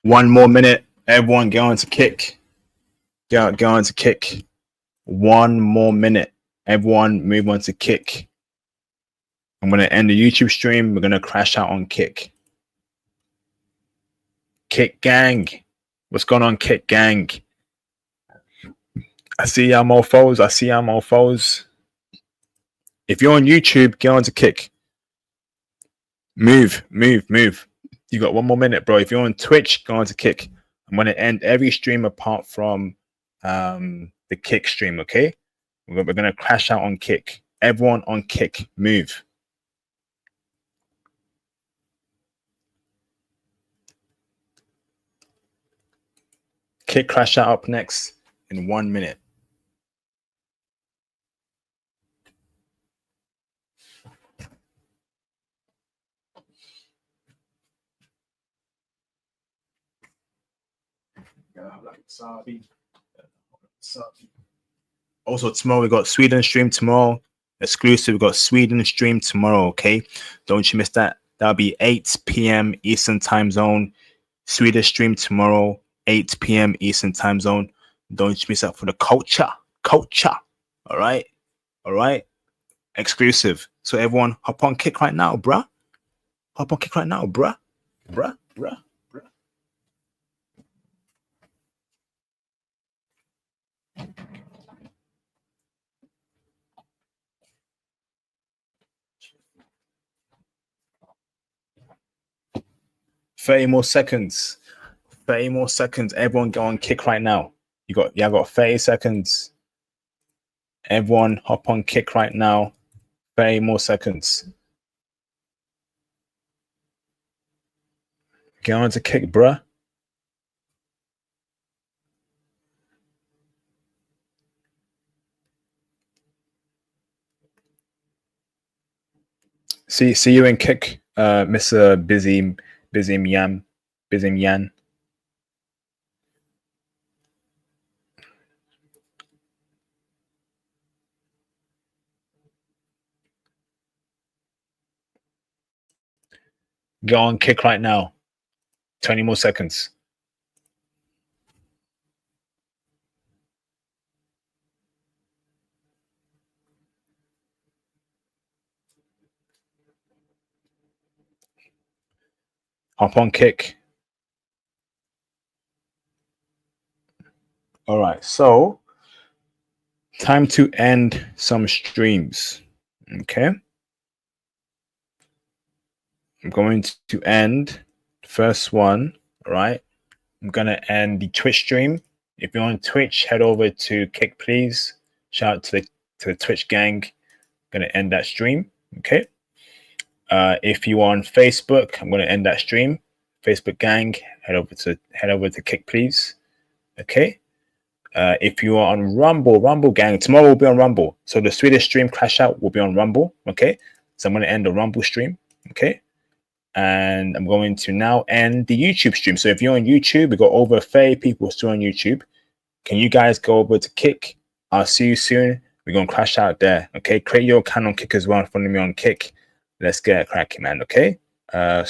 One more minute. Everyone get on to Kick. Get on to Kick. 1 more minute. Everyone move on to Kick. I'm going to end the YouTube stream. We're going to crash out on Kick. Kick gang. What's going on, Kick gang? I see y'all mofos. If you're on YouTube, get on to Kick. Move. You got 1 more minute, bro. If you're on Twitch, go on to Kick. I'm going to end every stream apart from the Kick stream, okay? We're going to crash out on Kick. Everyone on Kick, move. Kick crash out up next in 1 minute. Also tomorrow we got Sweden stream tomorrow. Exclusive, we got Sweden stream tomorrow, okay? Don't you miss that. That'll be 8 p.m. Eastern time zone. Swedish stream tomorrow, 8 p.m. Eastern time zone. Don't you miss out for the culture. All right. Exclusive. So everyone hop on Kick right now, bruh. 30 more seconds. Everyone go on Kick right now. You got 30 seconds. Everyone hop on Kick right now. 30 more seconds. Get on to Kick, bruh. See you in Kick, Mr. Busy Yan. Go on Kick right now. 20 more seconds. Hop on Kick. All right, so time to end some streams. Okay. I'm going to end the first one. All right. I'm going to end the Twitch stream. If you're on Twitch, head over to Kick, please. Shout out to the Twitch gang. I'm going to end that stream. Okay. If you are on Facebook, I'm going to end that stream. Facebook gang, head over to Kick, please. Okay. If you are on Rumble gang, tomorrow will be on Rumble. So the Swedish stream crash out will be on Rumble. Okay. So I'm going to end the Rumble stream. Okay. And I'm going to now end the YouTube stream. So if you're on YouTube, we've got over 30 people still on YouTube. Can you guys go over to Kick? I'll see you soon. We're gonna crash out there. Okay, create your account on Kick as well and follow me on Kick. Let's get cracking, man. Okay. So